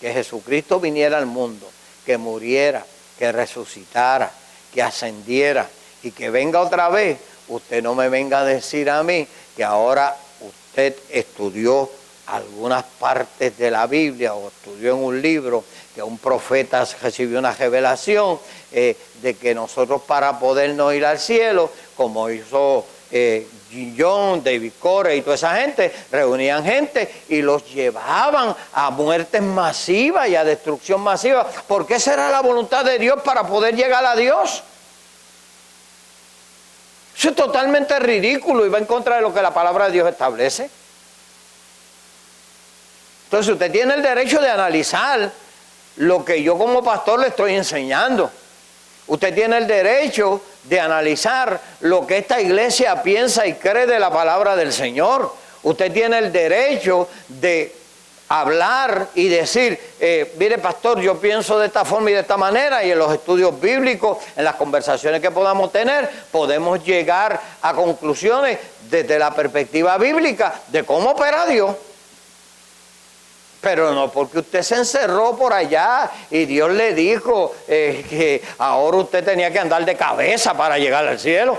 que Jesucristo viniera al mundo, que muriera, que resucitara, que ascendiera y que venga otra vez, usted no me venga a decir a mí que ahora usted estudió algunas partes de la Biblia o estudió en un libro que un profeta recibió una revelación de que nosotros para podernos ir al cielo, como hizo John, David Corey y toda esa gente, reunían gente y los llevaban a muertes masivas y a destrucción masiva. ¿Por qué será la voluntad de Dios para poder llegar a Dios? Eso es totalmente ridículo y va en contra de lo que la palabra de Dios establece. Entonces usted tiene el derecho de analizar lo que yo como pastor le estoy enseñando. Usted tiene el derecho de analizar lo que esta iglesia piensa y cree de la palabra del Señor. Usted tiene el derecho de hablar y decir, mire pastor, yo pienso de esta forma y de esta manera, y en los estudios bíblicos, en las conversaciones que podamos tener, podemos llegar a conclusiones desde la perspectiva bíblica de cómo opera Dios. Pero no porque usted se encerró por allá y Dios le dijo que ahora usted tenía que andar de cabeza para llegar al cielo.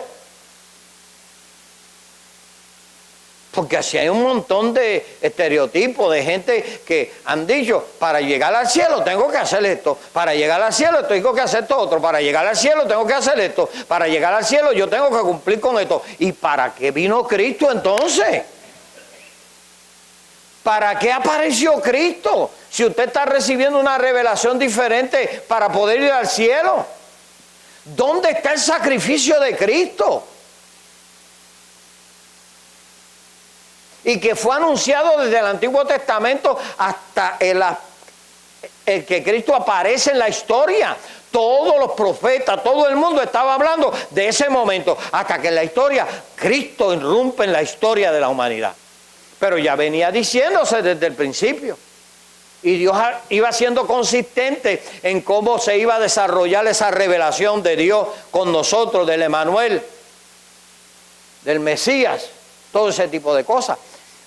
Porque así hay un montón de estereotipos de gente que han dicho, para llegar al cielo tengo que hacer esto, para llegar al cielo tengo que hacer esto otro, para llegar al cielo tengo que hacer esto, para llegar al cielo yo tengo que cumplir con esto. ¿Y para qué vino Cristo entonces? ¿Para qué apareció Cristo? Si usted está recibiendo una revelación diferente para poder ir al cielo. ¿Dónde está el sacrificio de Cristo? Y que fue anunciado desde el Antiguo Testamento hasta el que Cristo aparece en la historia. Todos los profetas, todo el mundo estaba hablando de ese momento, hasta que en la historia Cristo irrumpe en la historia de la humanidad. Pero ya venía diciéndose desde el principio. Y Dios iba siendo consistente en cómo se iba a desarrollar esa revelación de Dios con nosotros, del Emanuel, del Mesías, todo ese tipo de cosas.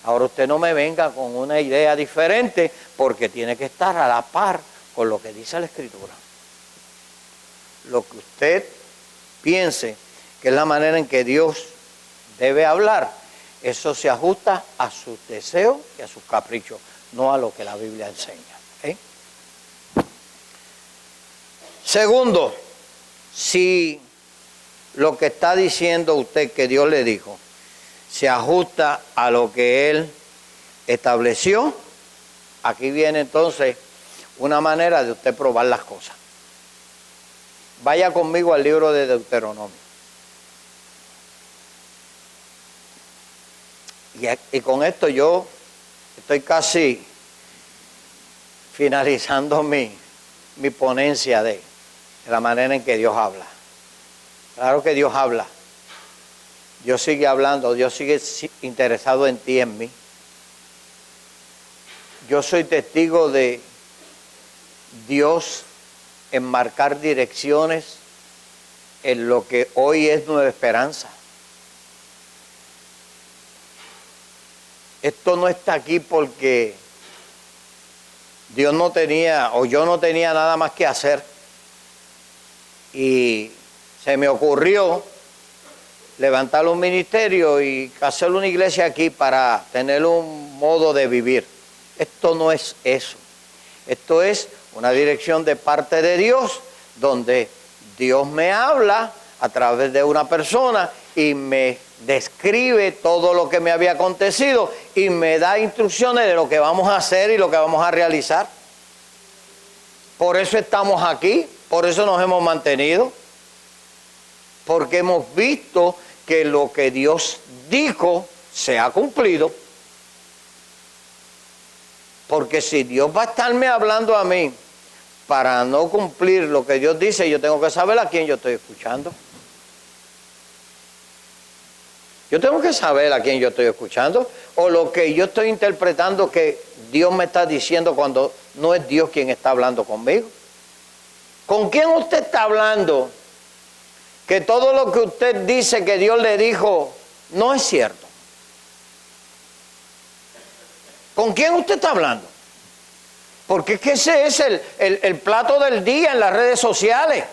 Ahora usted no me venga con una idea diferente, porque tiene que estar a la par con lo que dice la Escritura. Lo que usted piense que es la manera en que Dios debe hablar, eso se ajusta a sus deseos y a sus caprichos, no a lo que la Biblia enseña. Segundo, si lo que está diciendo usted que Dios le dijo se ajusta a lo que Él estableció, aquí viene entonces una manera de usted probar las cosas. Vaya conmigo al libro de Deuteronomio. Y con esto yo estoy casi finalizando mi ponencia de la manera en que Dios habla. Claro que Dios habla. Dios sigue hablando, Dios sigue interesado en ti, en mí. Yo soy testigo de Dios en marcar direcciones en lo que hoy es nuestra esperanza. Esto no está aquí porque Dios no tenía, o yo no tenía nada más que hacer. Y se me ocurrió levantar un ministerio y hacer una iglesia aquí para tener un modo de vivir. Esto no es eso. Esto es una dirección de parte de Dios, donde Dios me habla a través de una persona y me describe todo lo que me había acontecido y me da instrucciones de lo que vamos a hacer y lo que vamos a realizar. Por eso estamos aquí, por eso nos hemos mantenido, porque hemos visto que lo que Dios dijo se ha cumplido. Porque si Dios va a estarme hablando a mí para no cumplir lo que Dios dice, yo tengo que saber a quién yo estoy escuchando. Yo tengo que saber a quién yo estoy escuchando, o lo que yo estoy interpretando que Dios me está diciendo cuando no es Dios quien está hablando conmigo. ¿Con quién usted está hablando? Que todo lo que usted dice que Dios le dijo no es cierto. ¿Con quién usted está hablando? Porque es que ese es el plato del día en las redes sociales.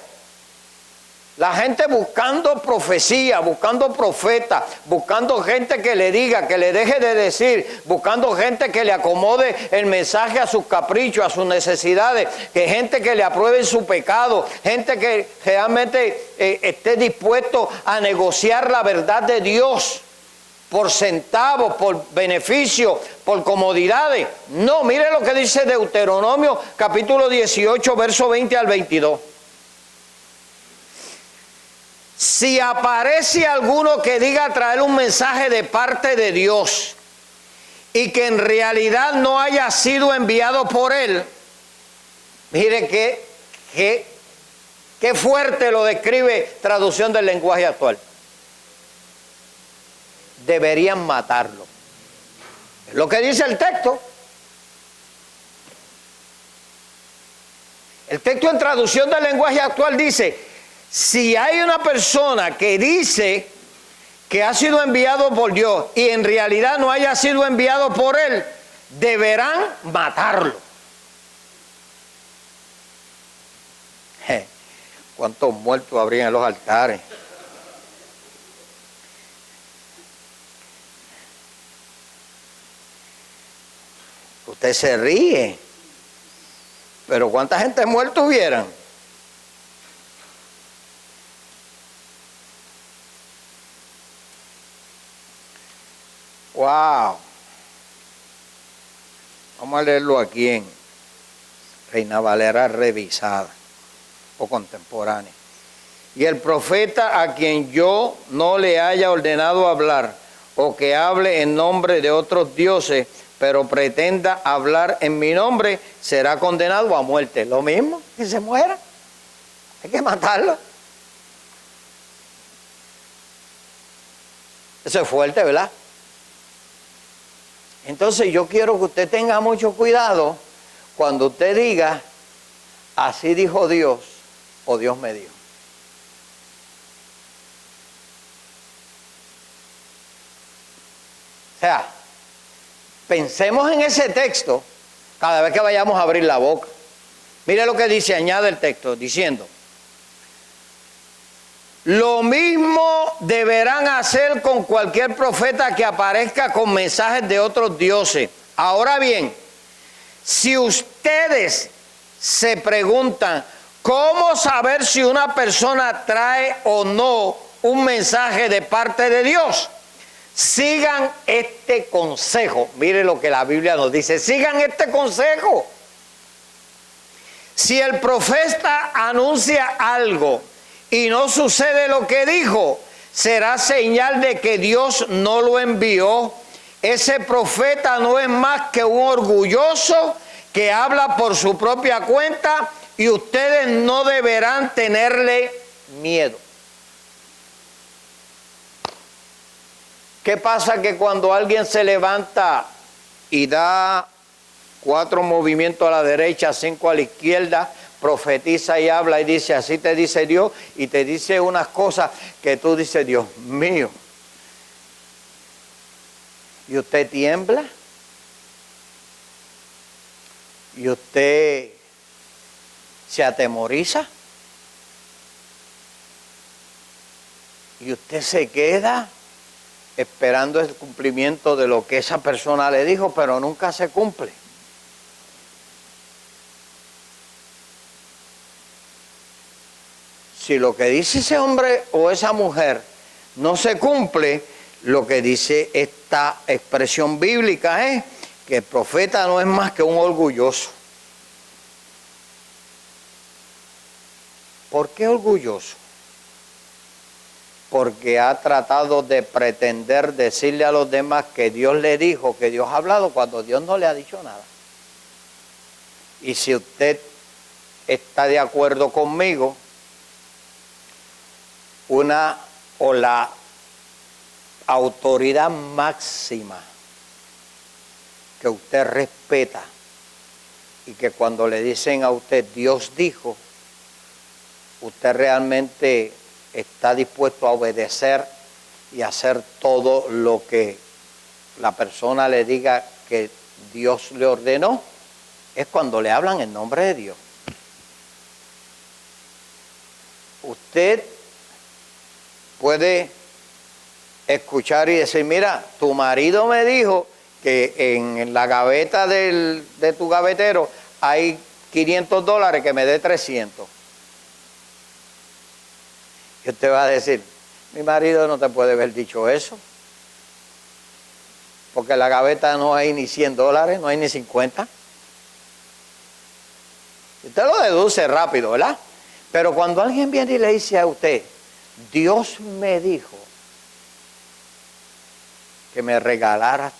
La gente buscando profecía, buscando profetas, buscando gente que le diga, que le deje de decir, buscando gente que le acomode el mensaje a sus caprichos, a sus necesidades, que gente que le apruebe su pecado, gente que realmente esté dispuesto a negociar la verdad de Dios por centavos, por beneficio, por comodidades. No, mire lo que dice Deuteronomio capítulo 18, verso 20 al 22. Si aparece alguno que diga traer un mensaje de parte de Dios y que en realidad no haya sido enviado por él, mire qué fuerte lo describe traducción del lenguaje actual. Deberían matarlo. Es lo que dice el texto. El texto en traducción del lenguaje actual dice: si hay una persona que dice que ha sido enviado por Dios y en realidad no haya sido enviado por él, deberán matarlo. ¿Cuántos muertos habrían en los altares? Usted se ríe, pero ¿cuánta gente muerta hubieran? ¡Wow! Vamos a leerlo aquí en Reina Valera revisada o contemporánea. Y el profeta a quien yo no le haya ordenado hablar o que hable en nombre de otros dioses, pero pretenda hablar en mi nombre, será condenado a muerte. Lo mismo, que se muera. Hay que matarlo. Eso es fuerte, ¿verdad? Entonces yo quiero que usted tenga mucho cuidado cuando usted diga, así dijo Dios, o Dios me dijo. O sea, pensemos en ese texto cada vez que vayamos a abrir la boca. Mire lo que dice, añade el texto, diciendo: lo mismo deberán hacer con cualquier profeta que aparezca con mensajes de otros dioses. Ahora bien, si ustedes se preguntan cómo saber si una persona trae o no un mensaje de parte de Dios, sigan este consejo. Mire lo que la Biblia nos dice. Sigan este consejo. Si el profeta anuncia algo y no sucede lo que dijo, será señal de que Dios no lo envió. Ese profeta no es más que un orgulloso que habla por su propia cuenta y ustedes no deberán tenerle miedo. ¿Qué pasa? Que cuando alguien se levanta y da 4 movimientos a la derecha, 5 a la izquierda, profetiza y habla y dice, así te dice Dios, y te dice unas cosas que tú dices, Dios mío, y usted tiembla, y usted se atemoriza, y usted se queda esperando el cumplimiento de lo que esa persona le dijo, pero nunca se cumple. Si lo que dice ese hombre o esa mujer no se cumple, lo que dice esta expresión bíblica es que el profeta no es más que un orgulloso. ¿Por qué orgulloso? Porque ha tratado de pretender decirle a los demás que Dios le dijo, que Dios ha hablado, cuando Dios no le ha dicho nada. Y si usted está de acuerdo conmigo, la autoridad máxima que usted respeta y que cuando le dicen a usted Dios dijo, usted realmente está dispuesto a obedecer y hacer todo lo que la persona le diga que Dios le ordenó, es cuando le hablan en nombre de Dios. Usted puede escuchar y decir, mira, tu marido me dijo que en la gaveta de tu gavetero hay $500, que me dé 300. Y usted va a decir, mi marido no te puede haber dicho eso, porque en la gaveta no hay ni $100, no hay ni 50. Usted lo deduce rápido, ¿verdad? Pero cuando alguien viene y le dice a usted, Dios me dijo que me regalaras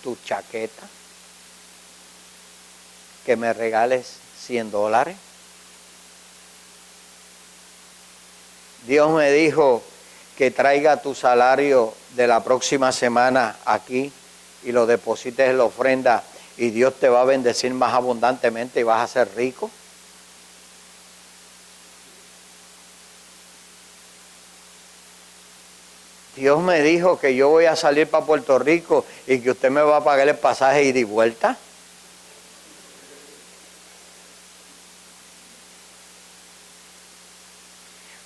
tu chaqueta, que me regales $100. Dios me dijo que traiga tu salario de la próxima semana aquí y lo deposites en la ofrenda y Dios te va a bendecir más abundantemente y vas a ser rico. Dios me dijo que yo voy a salir para Puerto Rico y que usted me va a pagar el pasaje ida y vuelta.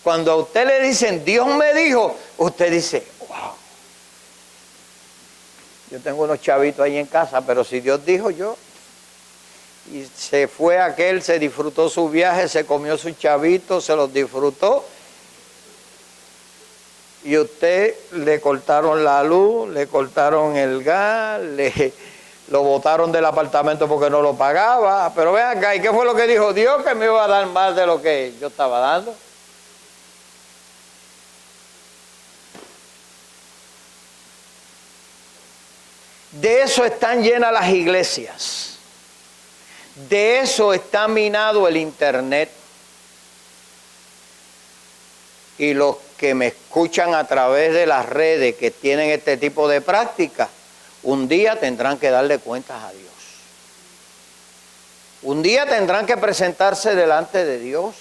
Cuando a usted le dicen, Dios me dijo, usted dice, wow, yo tengo unos chavitos ahí en casa, pero si Dios dijo yo. Y se fue aquel, se disfrutó su viaje, se comió sus chavitos, se los disfrutó. Y usted le cortaron la luz, le cortaron el gas, lo botaron del apartamento porque no lo pagaba. Pero vean acá, ¿y qué fue lo que dijo Dios? Que me iba a dar más de lo que yo estaba dando. De eso están llenas las iglesias. De eso está minado el internet. Y los que me escuchan a través de las redes que tienen este tipo de prácticas, un día tendrán que darle cuentas a Dios. Un día tendrán que presentarse delante de Dios.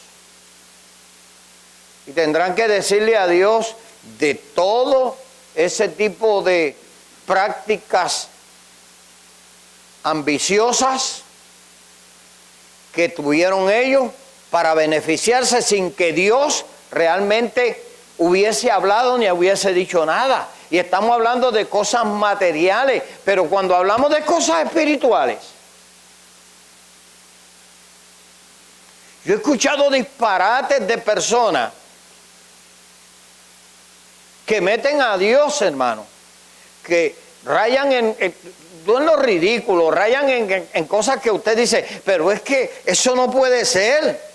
Y tendrán que decirle a Dios de todo ese tipo de prácticas ambiciosas que tuvieron ellos para beneficiarse sin que Dios realmente hubiese hablado ni hubiese dicho nada. Y estamos hablando de cosas materiales, pero cuando hablamos de cosas espirituales, yo he escuchado disparates de personas que meten a Dios, hermano, que rayan en lo ridículo, rayan en cosas que usted dice, pero es que eso no puede ser.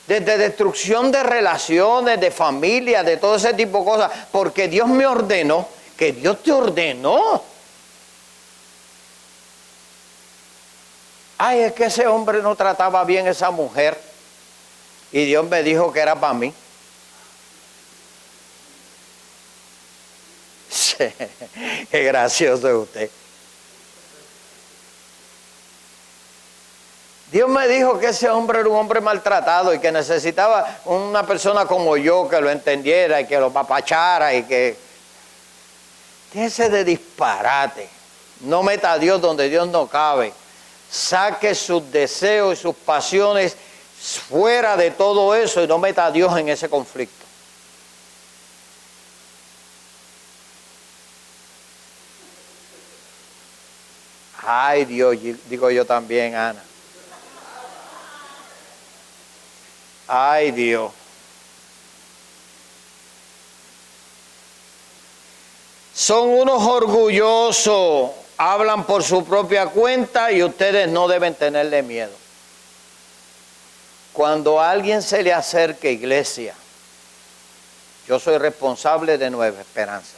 Desde destrucción de relaciones, de familia, de todo ese tipo de cosas, porque Dios me ordenó, que Dios te ordenó. Ay, es que ese hombre no trataba bien a esa mujer y Dios me dijo que era para mí. Qué gracioso es usted. Dios me dijo que ese hombre era un hombre maltratado y que necesitaba una persona como yo que lo entendiera y que lo apapachara y que... Déjese de disparate. No meta a Dios donde Dios no cabe. Saque sus deseos y sus pasiones fuera de todo eso y no meta a Dios en ese conflicto. Ay, Dios, digo yo también, Ana. Ay, Dios. Son unos orgullosos, hablan por su propia cuenta y ustedes no deben tenerle miedo. Cuando a alguien se le acerque, iglesia, yo soy responsable de Nueva Esperanza.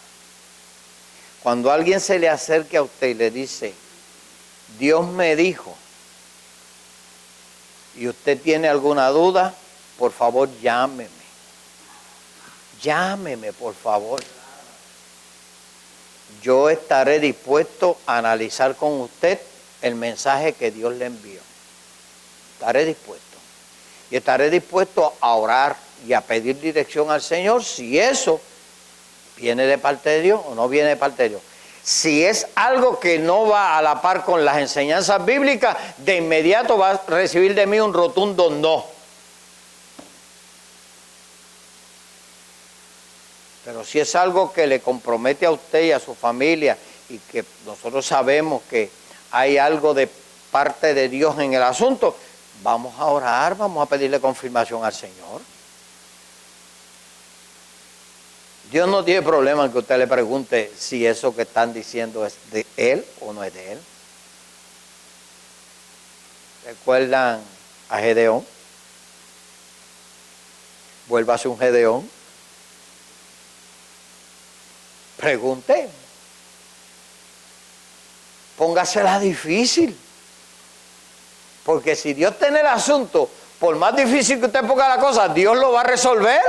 Cuando a alguien se le acerque a usted y le dice, Dios me dijo, y usted tiene alguna duda, por favor llámeme. Llámeme, por favor. Yo estaré dispuesto a analizar con usted el mensaje que Dios le envió. Estaré dispuesto. Y estaré dispuesto a orar y a pedir dirección al Señor si eso viene de parte de Dios o no viene de parte de Dios. Si es algo que no va a la par con las enseñanzas bíblicas, de inmediato va a recibir de mí un rotundo no. Pero si es algo que le compromete a usted y a su familia y que nosotros sabemos que hay algo de parte de Dios en el asunto, vamos a orar, vamos a pedirle confirmación al Señor. Dios no tiene problema en que usted le pregunte si eso que están diciendo es de Él o no es de Él. ¿Recuerdan a Gedeón? Vuélvase un Gedeón. Pregunte. Póngasela difícil. Porque si Dios tiene el asunto, por más difícil que usted ponga la cosa, Dios lo va a resolver.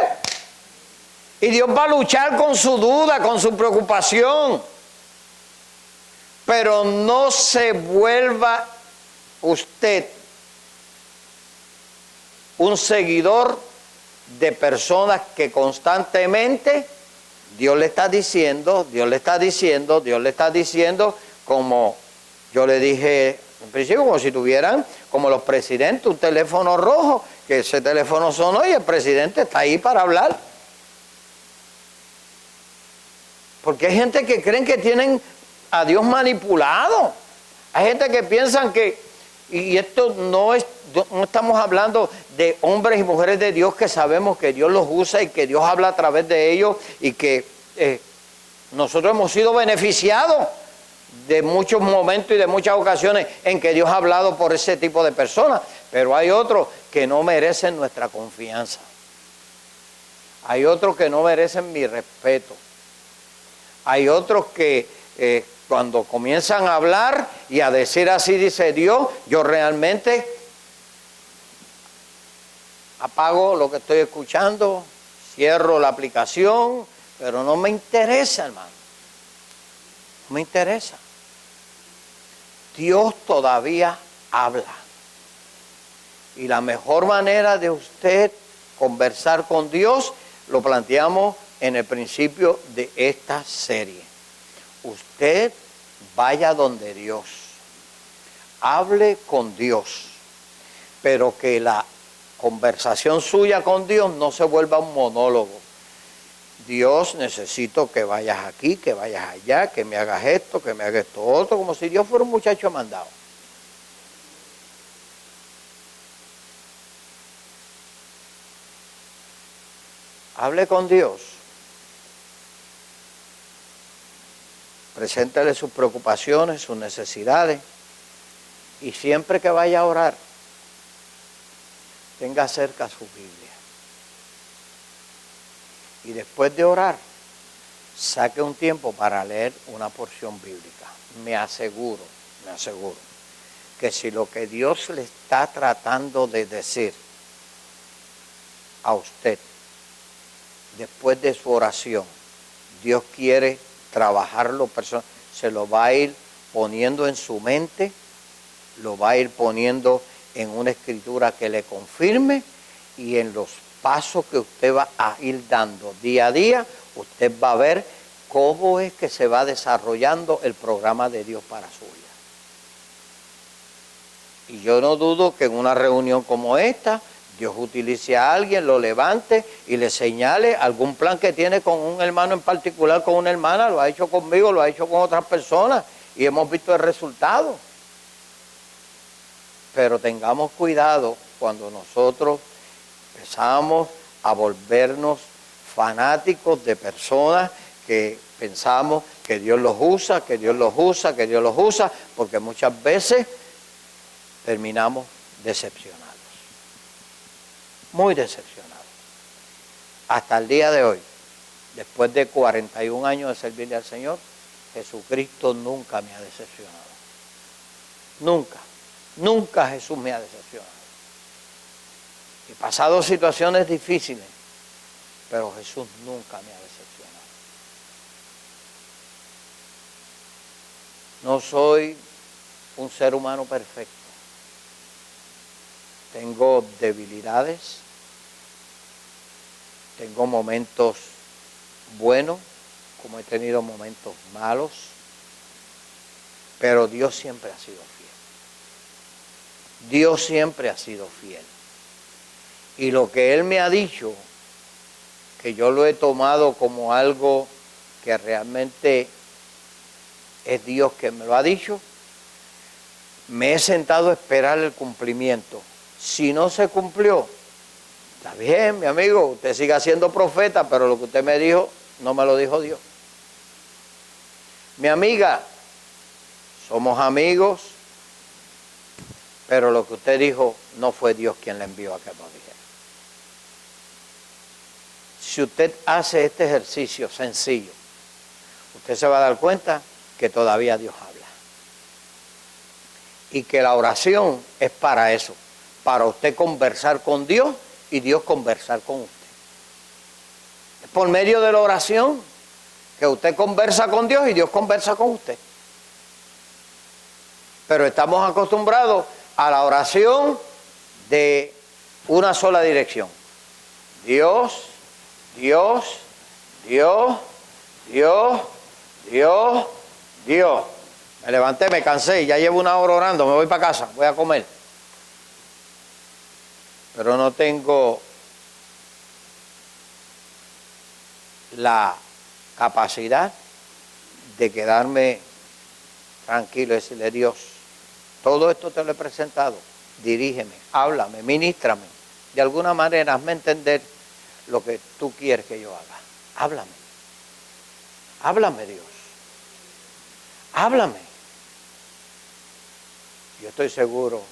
Y Dios va a luchar con su duda, con su preocupación. Pero no se vuelva usted un seguidor de personas que constantemente Dios le está diciendo, Dios le está diciendo, Dios le está diciendo, como yo le dije en principio, como si tuvieran, como los presidentes, un teléfono rojo, que ese teléfono sonó y el presidente está ahí para hablar. Porque hay gente que creen que tienen a Dios manipulado. Hay gente que piensan que, y esto no estamos hablando de hombres y mujeres de Dios que sabemos que Dios los usa y que Dios habla a través de ellos y que nosotros hemos sido beneficiados de muchos momentos y de muchas ocasiones en que Dios ha hablado por ese tipo de personas. Pero hay otros que no merecen nuestra confianza. Hay otros que no merecen mi respeto. Hay otros que cuando comienzan a hablar y a decir así dice Dios, yo realmente apago lo que estoy escuchando, cierro la aplicación, pero no me interesa, hermano. No me interesa. Dios todavía habla. Y la mejor manera de usted conversar con Dios lo planteamos en el principio de esta serie. Usted vaya donde Dios, hable con Dios, pero que la conversación suya con Dios no se vuelva un monólogo. Dios, necesito que vayas aquí, que vayas allá, que me hagas esto, que me hagas esto otro, como si Dios fuera un muchacho mandado. Hable con Dios Preséntele sus preocupaciones, sus necesidades. Y siempre que vaya a orar, tenga cerca su Biblia. Y después de orar, saque un tiempo para leer una porción bíblica. Me aseguro que si lo que Dios le está tratando de decir a usted, después de su oración, Dios quiere trabajarlo personal, se lo va a ir poniendo en su mente, lo va a ir poniendo en una escritura que le confirme, y en los pasos que usted va a ir dando día a día, usted va a ver cómo es que se va desarrollando el programa de Dios para su vida. Y yo no dudo que en una reunión como esta, Dios utilice a alguien, lo levante y le señale algún plan que tiene con un hermano en particular, con una hermana. Lo ha hecho conmigo, lo ha hecho con otras personas y hemos visto el resultado. Pero tengamos cuidado cuando nosotros empezamos a volvernos fanáticos de personas que pensamos que Dios los usa, que Dios los usa, que Dios los usa, porque muchas veces terminamos decepcionados, muy decepcionados. Hasta el día de hoy, después de 41 años de servirle al Señor, Jesucristo nunca me ha decepcionado. Nunca Jesús me ha decepcionado. He pasado situaciones difíciles, pero Jesús nunca me ha decepcionado. No soy un ser humano perfecto. Tengo debilidades, tengo momentos buenos, como he tenido momentos malos, pero Dios siempre ha sido fiel. Dios siempre ha sido fiel. Y lo que Él me ha dicho, que yo lo he tomado como algo que realmente es Dios que me lo ha dicho, me he sentado a esperar el cumplimiento. Si no se cumplió, está bien, mi amigo, usted siga siendo profeta, pero lo que usted me dijo, no me lo dijo Dios. Mi amiga, somos amigos, pero lo que usted dijo no fue Dios quien le envió a que nos dijera. Si usted hace este ejercicio sencillo, usted se va a dar cuenta que todavía Dios habla. Y que la oración es para eso, para usted conversar con Dios y Dios conversar con usted. Es por medio de la oración que usted conversa con Dios y Dios conversa con usted. Pero estamos acostumbrados a la oración de una sola dirección. Dios, Dios, Dios, Dios, Dios, Dios. Me levanté, me cansé, ya llevo una hora orando, me voy para casa, voy a comer. Pero no tengo la capacidad de quedarme tranquilo y decirle: Dios, todo esto te lo he presentado, dirígeme, háblame, ministrame. De alguna manera, hazme entender lo que tú quieres que yo haga. Háblame. Háblame, Dios. Háblame. Yo estoy seguro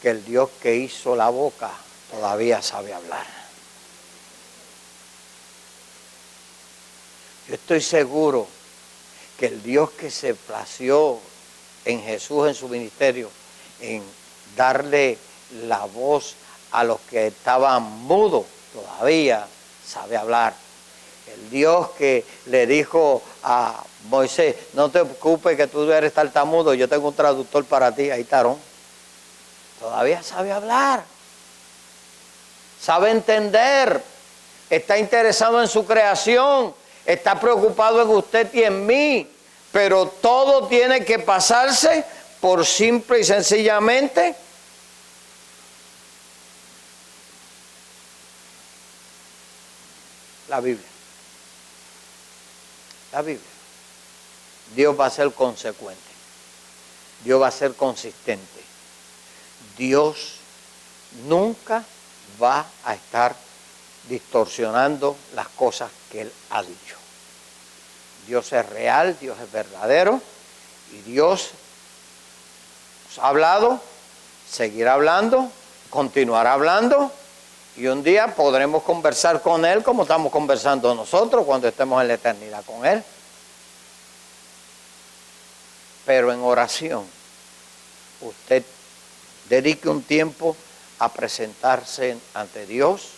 que el Dios que hizo la boca todavía sabe hablar. Yo estoy seguro que el Dios que se plació en Jesús, en su ministerio, en darle la voz a los que estaban mudos, todavía sabe hablar. El Dios que le dijo a Moisés: no te preocupes que tú eres tartamudo, yo tengo un traductor para ti, ahí está Aarón. Todavía sabe hablar, sabe entender, está interesado en su creación, está preocupado en usted y en mí, pero todo tiene que pasarse por simple y sencillamente la Biblia. La Biblia. Dios va a ser consecuente. Dios va a ser consistente. Dios nunca va a estar distorsionando las cosas que Él ha dicho. Dios es real, Dios es verdadero y Dios nos ha hablado, seguirá hablando, continuará hablando y un día podremos conversar con Él como estamos conversando nosotros cuando estemos en la eternidad con Él. Pero en oración, usted dedique un tiempo a presentarse ante Dios,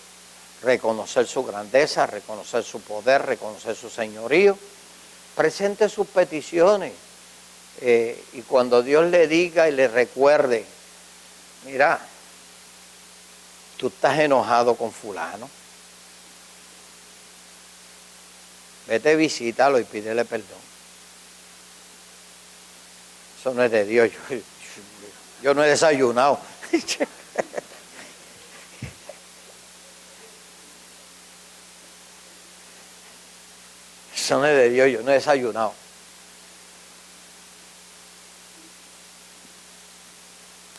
reconocer su grandeza, reconocer su poder, reconocer su señorío. Presente sus peticiones y cuando Dios le diga y le recuerde, mira, tú estás enojado con fulano, vete, visítalo y pídele perdón. Eso no es de Dios, yo no he desayunado. Eso no es de Dios, yo no he desayunado.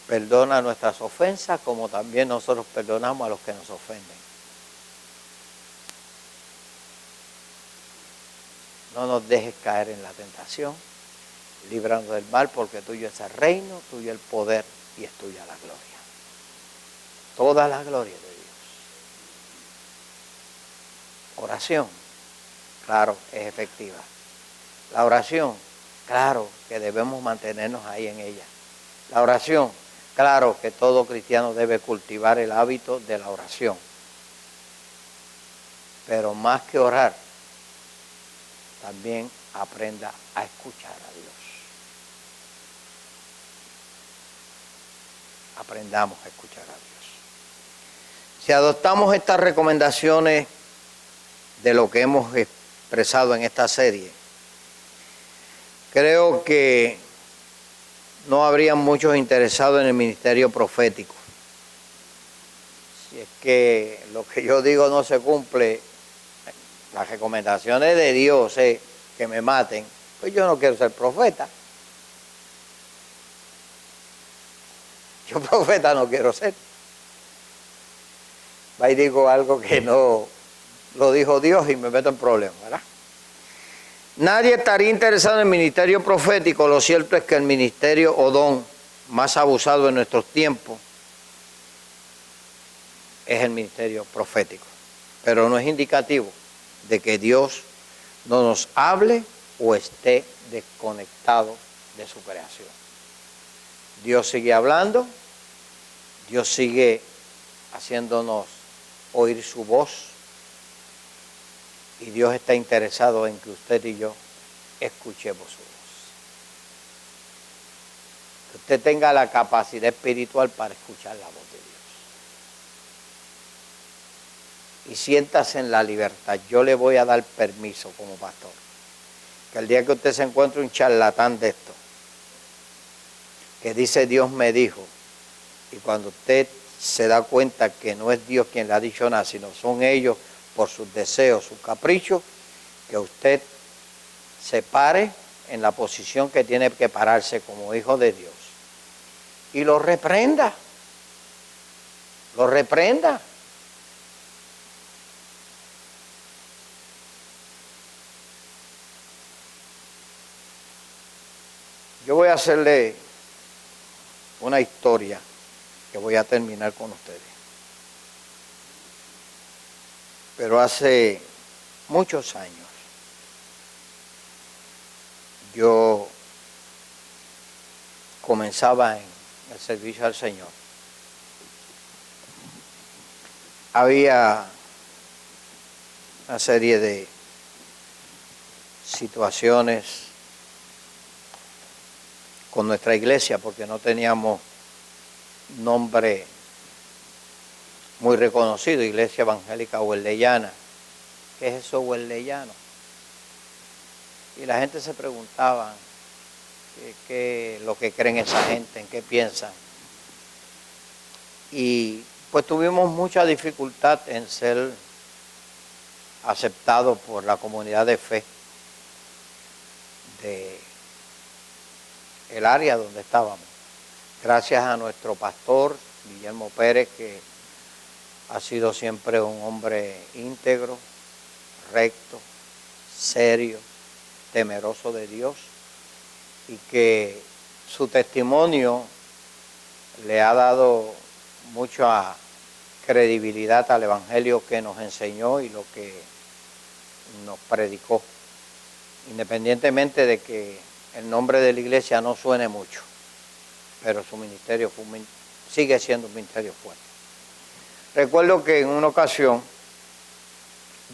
Perdona nuestras ofensas como también nosotros perdonamos a los que nos ofenden. No nos dejes caer en la tentación, líbranos del mal, porque tuyo es el reino, tuyo el poder y es tuya la gloria. Toda la gloria de Dios. Oración, claro, es efectiva. La oración, claro, que debemos mantenernos ahí en ella. La oración, claro, que todo cristiano debe cultivar el hábito de la oración. Pero más que orar, también aprenda a escuchar a Dios. Aprendamos a escuchar a Dios. Si adoptamos estas recomendaciones de lo que hemos expresado en esta serie, creo que no habrían muchos interesados en el ministerio profético. Si es que lo que yo digo no se cumple, las recomendaciones de Dios es que me maten, pues yo no quiero ser profeta. Yo profeta no quiero ser. Va y digo algo que no lo dijo Dios y me meto en problemas, ¿verdad? Nadie estaría interesado en el ministerio profético. Lo cierto es que el ministerio o don más abusado en nuestros tiempos es el ministerio profético. Pero no es indicativo de que Dios no nos hable o esté desconectado de su creación. Dios sigue hablando, Dios sigue haciéndonos oír su voz y Dios está interesado en que usted y yo escuchemos su voz. Que usted tenga la capacidad espiritual para escuchar la voz de Dios. Y siéntase en la libertad. Yo le voy a dar permiso como pastor. Que el día que usted se encuentre un charlatán de esto, que dice Dios me dijo, y cuando usted se da cuenta que no es Dios quien le ha dicho nada, sino son ellos por sus deseos, sus caprichos, que usted se pare en la posición que tiene que pararse como hijo de Dios y lo reprenda. Lo reprenda. Yo voy a hacerle una historia que voy a terminar con ustedes. Pero hace muchos años yo comenzaba en el servicio al Señor. Había una serie de situaciones con nuestra iglesia porque no teníamos nombre muy reconocido, Iglesia Evangélica Wesleyana. ¿Qué es eso wesleyano? Y la gente se preguntaba qué lo que creen esa gente, en qué piensan. Y pues tuvimos mucha dificultad en ser aceptados por la comunidad de fe de el área donde estábamos. Gracias a nuestro pastor Guillermo Pérez, que ha sido siempre un hombre íntegro, recto, serio, temeroso de Dios y que su testimonio le ha dado mucha credibilidad al Evangelio que nos enseñó y lo que nos predicó, independientemente de que el nombre de la iglesia no suene mucho, pero su ministerio sigue siendo un ministerio fuerte. Recuerdo que en una ocasión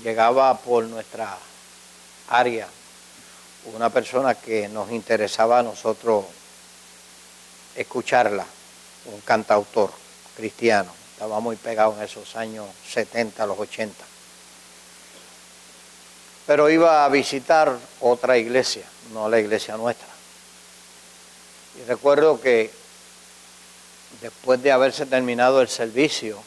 llegaba por nuestra área una persona que nos interesaba a nosotros escucharla, un cantautor cristiano, estaba muy pegado en esos años 70, los 80. Pero iba a visitar otra iglesia, no la iglesia nuestra. Y recuerdo que después de haberse terminado el servicio,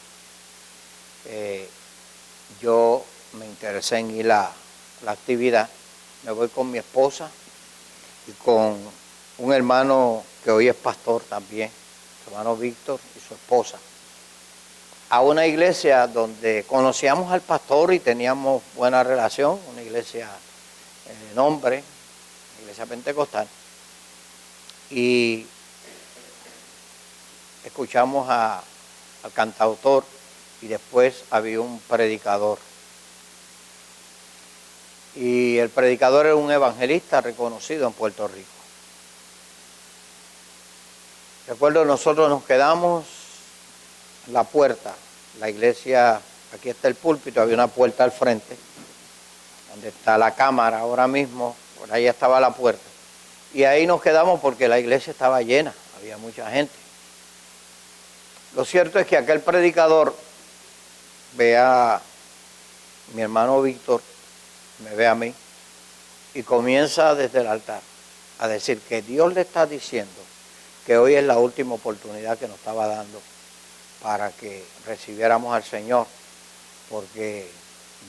yo me interesé en ir a la actividad. Me voy con mi esposa y con un hermano que hoy es pastor también, su hermano Víctor y su esposa, a una iglesia donde conocíamos al pastor y teníamos buena relación, una iglesia de nombre, una iglesia pentecostal, y escuchamos al cantautor y después había un predicador. Y el predicador era un evangelista reconocido en Puerto Rico. Recuerdo, nosotros nos quedamos en la puerta, la iglesia, aquí está el púlpito, había una puerta al frente, donde está la cámara ahora mismo, por ahí estaba la puerta. Y ahí nos quedamos porque la iglesia estaba llena, había mucha gente. Lo cierto es que aquel predicador ve a mi hermano Víctor, me ve a mí, y comienza desde el altar a decir que Dios le está diciendo que hoy es la última oportunidad que nos estaba dando para que recibiéramos al Señor, porque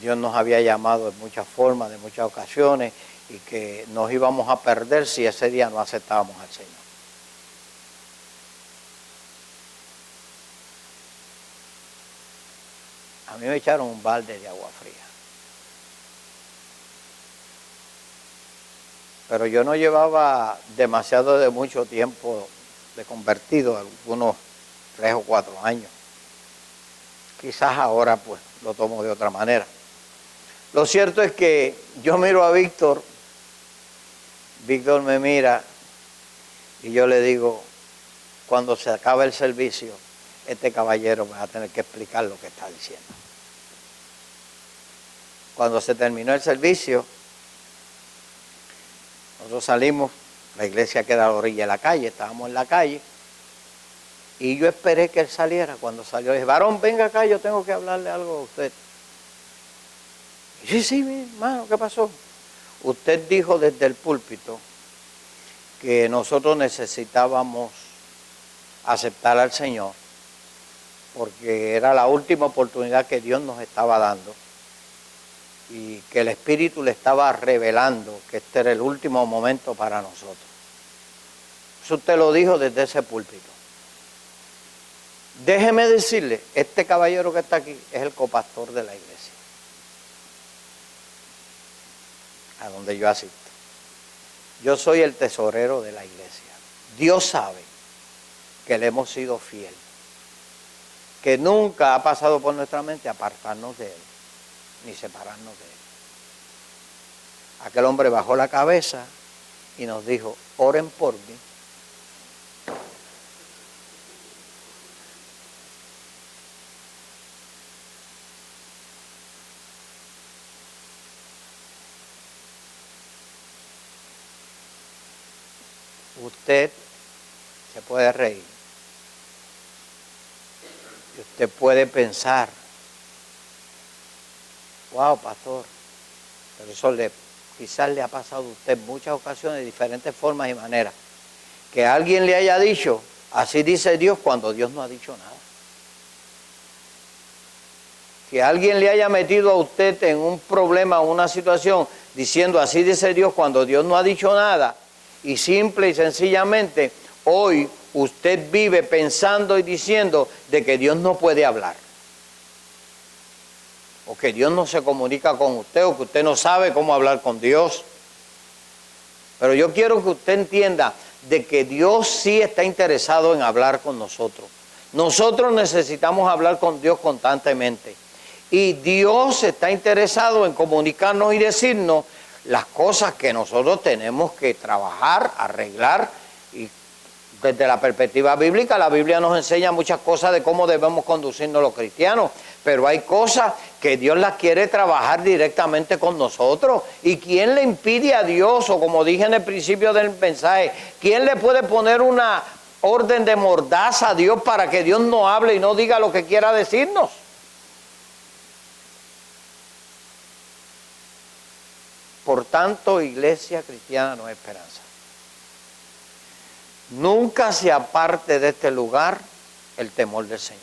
Dios nos había llamado en muchas formas, de muchas ocasiones, y que nos íbamos a perder si ese día no aceptábamos al Señor. A mí me echaron un balde de agua fría. Pero yo no llevaba demasiado de mucho tiempo de convertido, algunos 3 o 4 años. Quizás ahora pues lo tomo de otra manera. Lo cierto es que yo miro a Víctor, Víctor me mira y yo le digo, cuando se acabe el servicio, este caballero me va a tener que explicar lo que está diciendo. Cuando se terminó el servicio, nosotros salimos, la iglesia queda a la orilla de la calle, estábamos en la calle, y yo esperé que él saliera. Cuando salió, le dije, varón, venga acá, yo tengo que hablarle algo a usted. Y sí, mi hermano, ¿qué pasó? Usted dijo desde el púlpito que nosotros necesitábamos aceptar al Señor, porque era la última oportunidad que Dios nos estaba dando, y que el Espíritu le estaba revelando que este era el último momento para nosotros. Eso usted lo dijo desde ese púlpito. Déjeme decirle, este caballero que está aquí es el copastor de la iglesia, a donde yo asisto. Yo soy el tesorero de la iglesia. Dios sabe que le hemos sido fiel, que nunca ha pasado por nuestra mente apartarnos de él, ni separarnos de él. Aquel hombre bajó la cabeza y nos dijo, oren por mí. Usted se puede reír y usted puede pensar, wow, pastor, pero eso quizás le ha pasado a usted en muchas ocasiones de diferentes formas y maneras, que alguien le haya dicho, así dice Dios, cuando Dios no ha dicho nada. Que alguien le haya metido a usted en un problema o una situación diciendo, así dice Dios, cuando Dios no ha dicho nada, y simple y sencillamente hoy usted vive pensando y diciendo de que Dios no puede hablar, o que Dios no se comunica con usted, o que usted no sabe cómo hablar con Dios. Pero yo quiero que usted entienda de que Dios sí está interesado en hablar con nosotros. Nosotros necesitamos hablar con Dios constantemente. Y Dios está interesado en comunicarnos y decirnos las cosas que nosotros tenemos que trabajar, arreglar. Y desde la perspectiva bíblica, la Biblia nos enseña muchas cosas de cómo debemos conducirnos los cristianos. Pero hay cosas que Dios las quiere trabajar directamente con nosotros. ¿Y quién le impide a Dios? O como dije en el principio del mensaje, ¿quién le puede poner una orden de mordaza a Dios para que Dios no hable y no diga lo que quiera decirnos? Por tanto, iglesia cristiana, no hay esperanza. Nunca se aparte de este lugar el temor del Señor.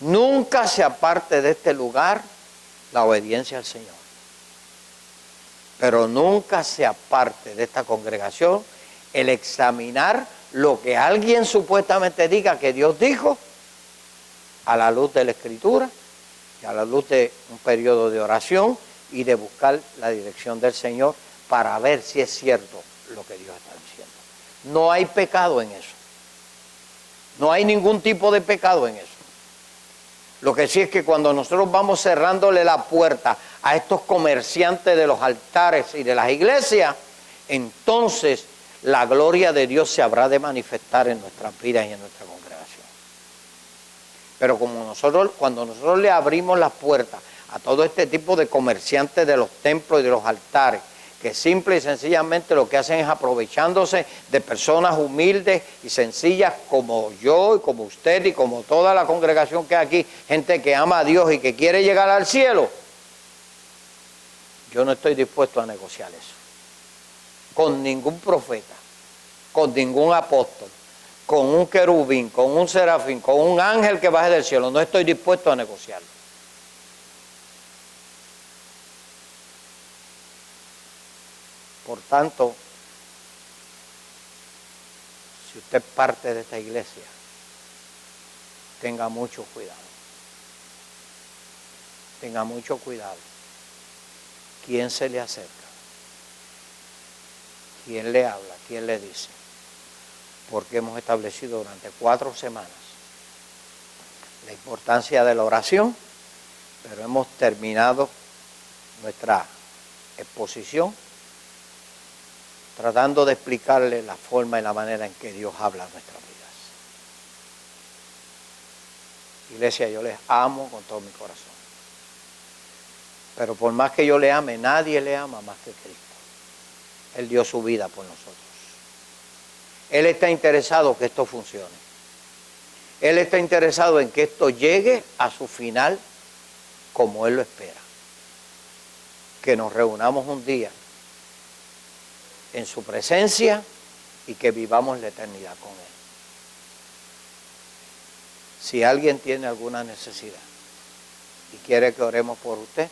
Nunca se aparte de este lugar la obediencia al Señor. Pero nunca se aparte de esta congregación el examinar lo que alguien supuestamente diga que Dios dijo a la luz de la Escritura y a la luz de un periodo de oración y de buscar la dirección del Señor para ver si es cierto lo que Dios está diciendo. No hay pecado en eso. No hay ningún tipo de pecado en eso. Lo que sí es que cuando nosotros vamos cerrándole la puerta a estos comerciantes de los altares y de las iglesias, entonces la gloria de Dios se habrá de manifestar en nuestras vidas y en nuestra congregación. Pero cuando nosotros le abrimos las puertas a todo este tipo de comerciantes de los templos y de los altares, que simple y sencillamente lo que hacen es aprovechándose de personas humildes y sencillas como yo y como usted y como toda la congregación que hay aquí, gente que ama a Dios y que quiere llegar al cielo, yo no estoy dispuesto a negociar eso con ningún profeta, con ningún apóstol, con un querubín, con un serafín, con un ángel que baje del cielo. No estoy dispuesto a negociarlo. Por tanto, si usted es parte de esta iglesia, tenga mucho cuidado. Tenga mucho cuidado. ¿Quién se le acerca? ¿Quién le habla? ¿Quién le dice? Porque hemos establecido durante 4 semanas la importancia de la oración, pero hemos terminado nuestra exposición tratando de explicarle la forma y la manera en que Dios habla en nuestras vidas. Iglesia, yo les amo con todo mi corazón. Pero por más que yo le ame, nadie le ama más que Cristo. Él dio su vida por nosotros. Él está interesado que esto funcione. Él está interesado en que esto llegue a su final como Él lo espera. Que nos reunamos un día en su presencia y que vivamos la eternidad con Él. Si alguien tiene alguna necesidad y quiere que oremos por usted,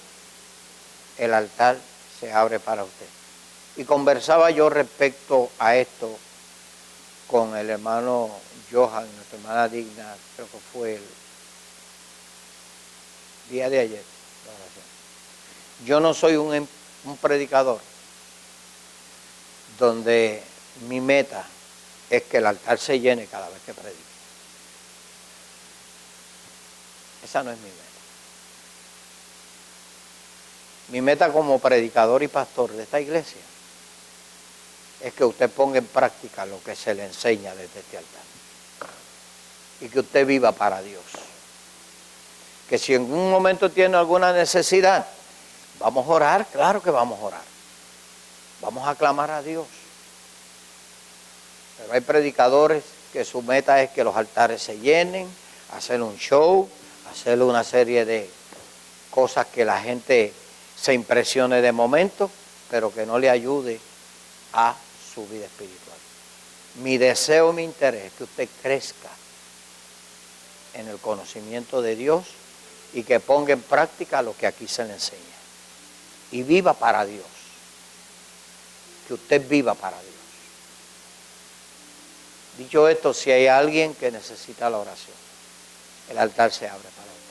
el altar se abre para usted. Y conversaba yo respecto a esto con el hermano Johan, nuestra hermana Digna, creo que fue el día de ayer. Yo no soy un predicador donde mi meta es que el altar se llene cada vez que predique. Esa no es mi meta. Mi meta como predicador y pastor de esta iglesia es que usted ponga en práctica lo que se le enseña desde este altar. Y que usted viva para Dios. Que si en un momento tiene alguna necesidad, vamos a orar, claro que vamos a orar. Vamos a clamar a Dios. Pero hay predicadores que su meta es que los altares se llenen, hacer un show, hacer una serie de cosas que la gente se impresione de momento, pero que no le ayude a su vida espiritual. Mi deseo, mi interés es que usted crezca en el conocimiento de Dios y que ponga en práctica lo que aquí se le enseña. Y viva para Dios. Que usted viva para Dios. Dicho esto, si hay alguien que necesita la oración, el altar se abre para usted.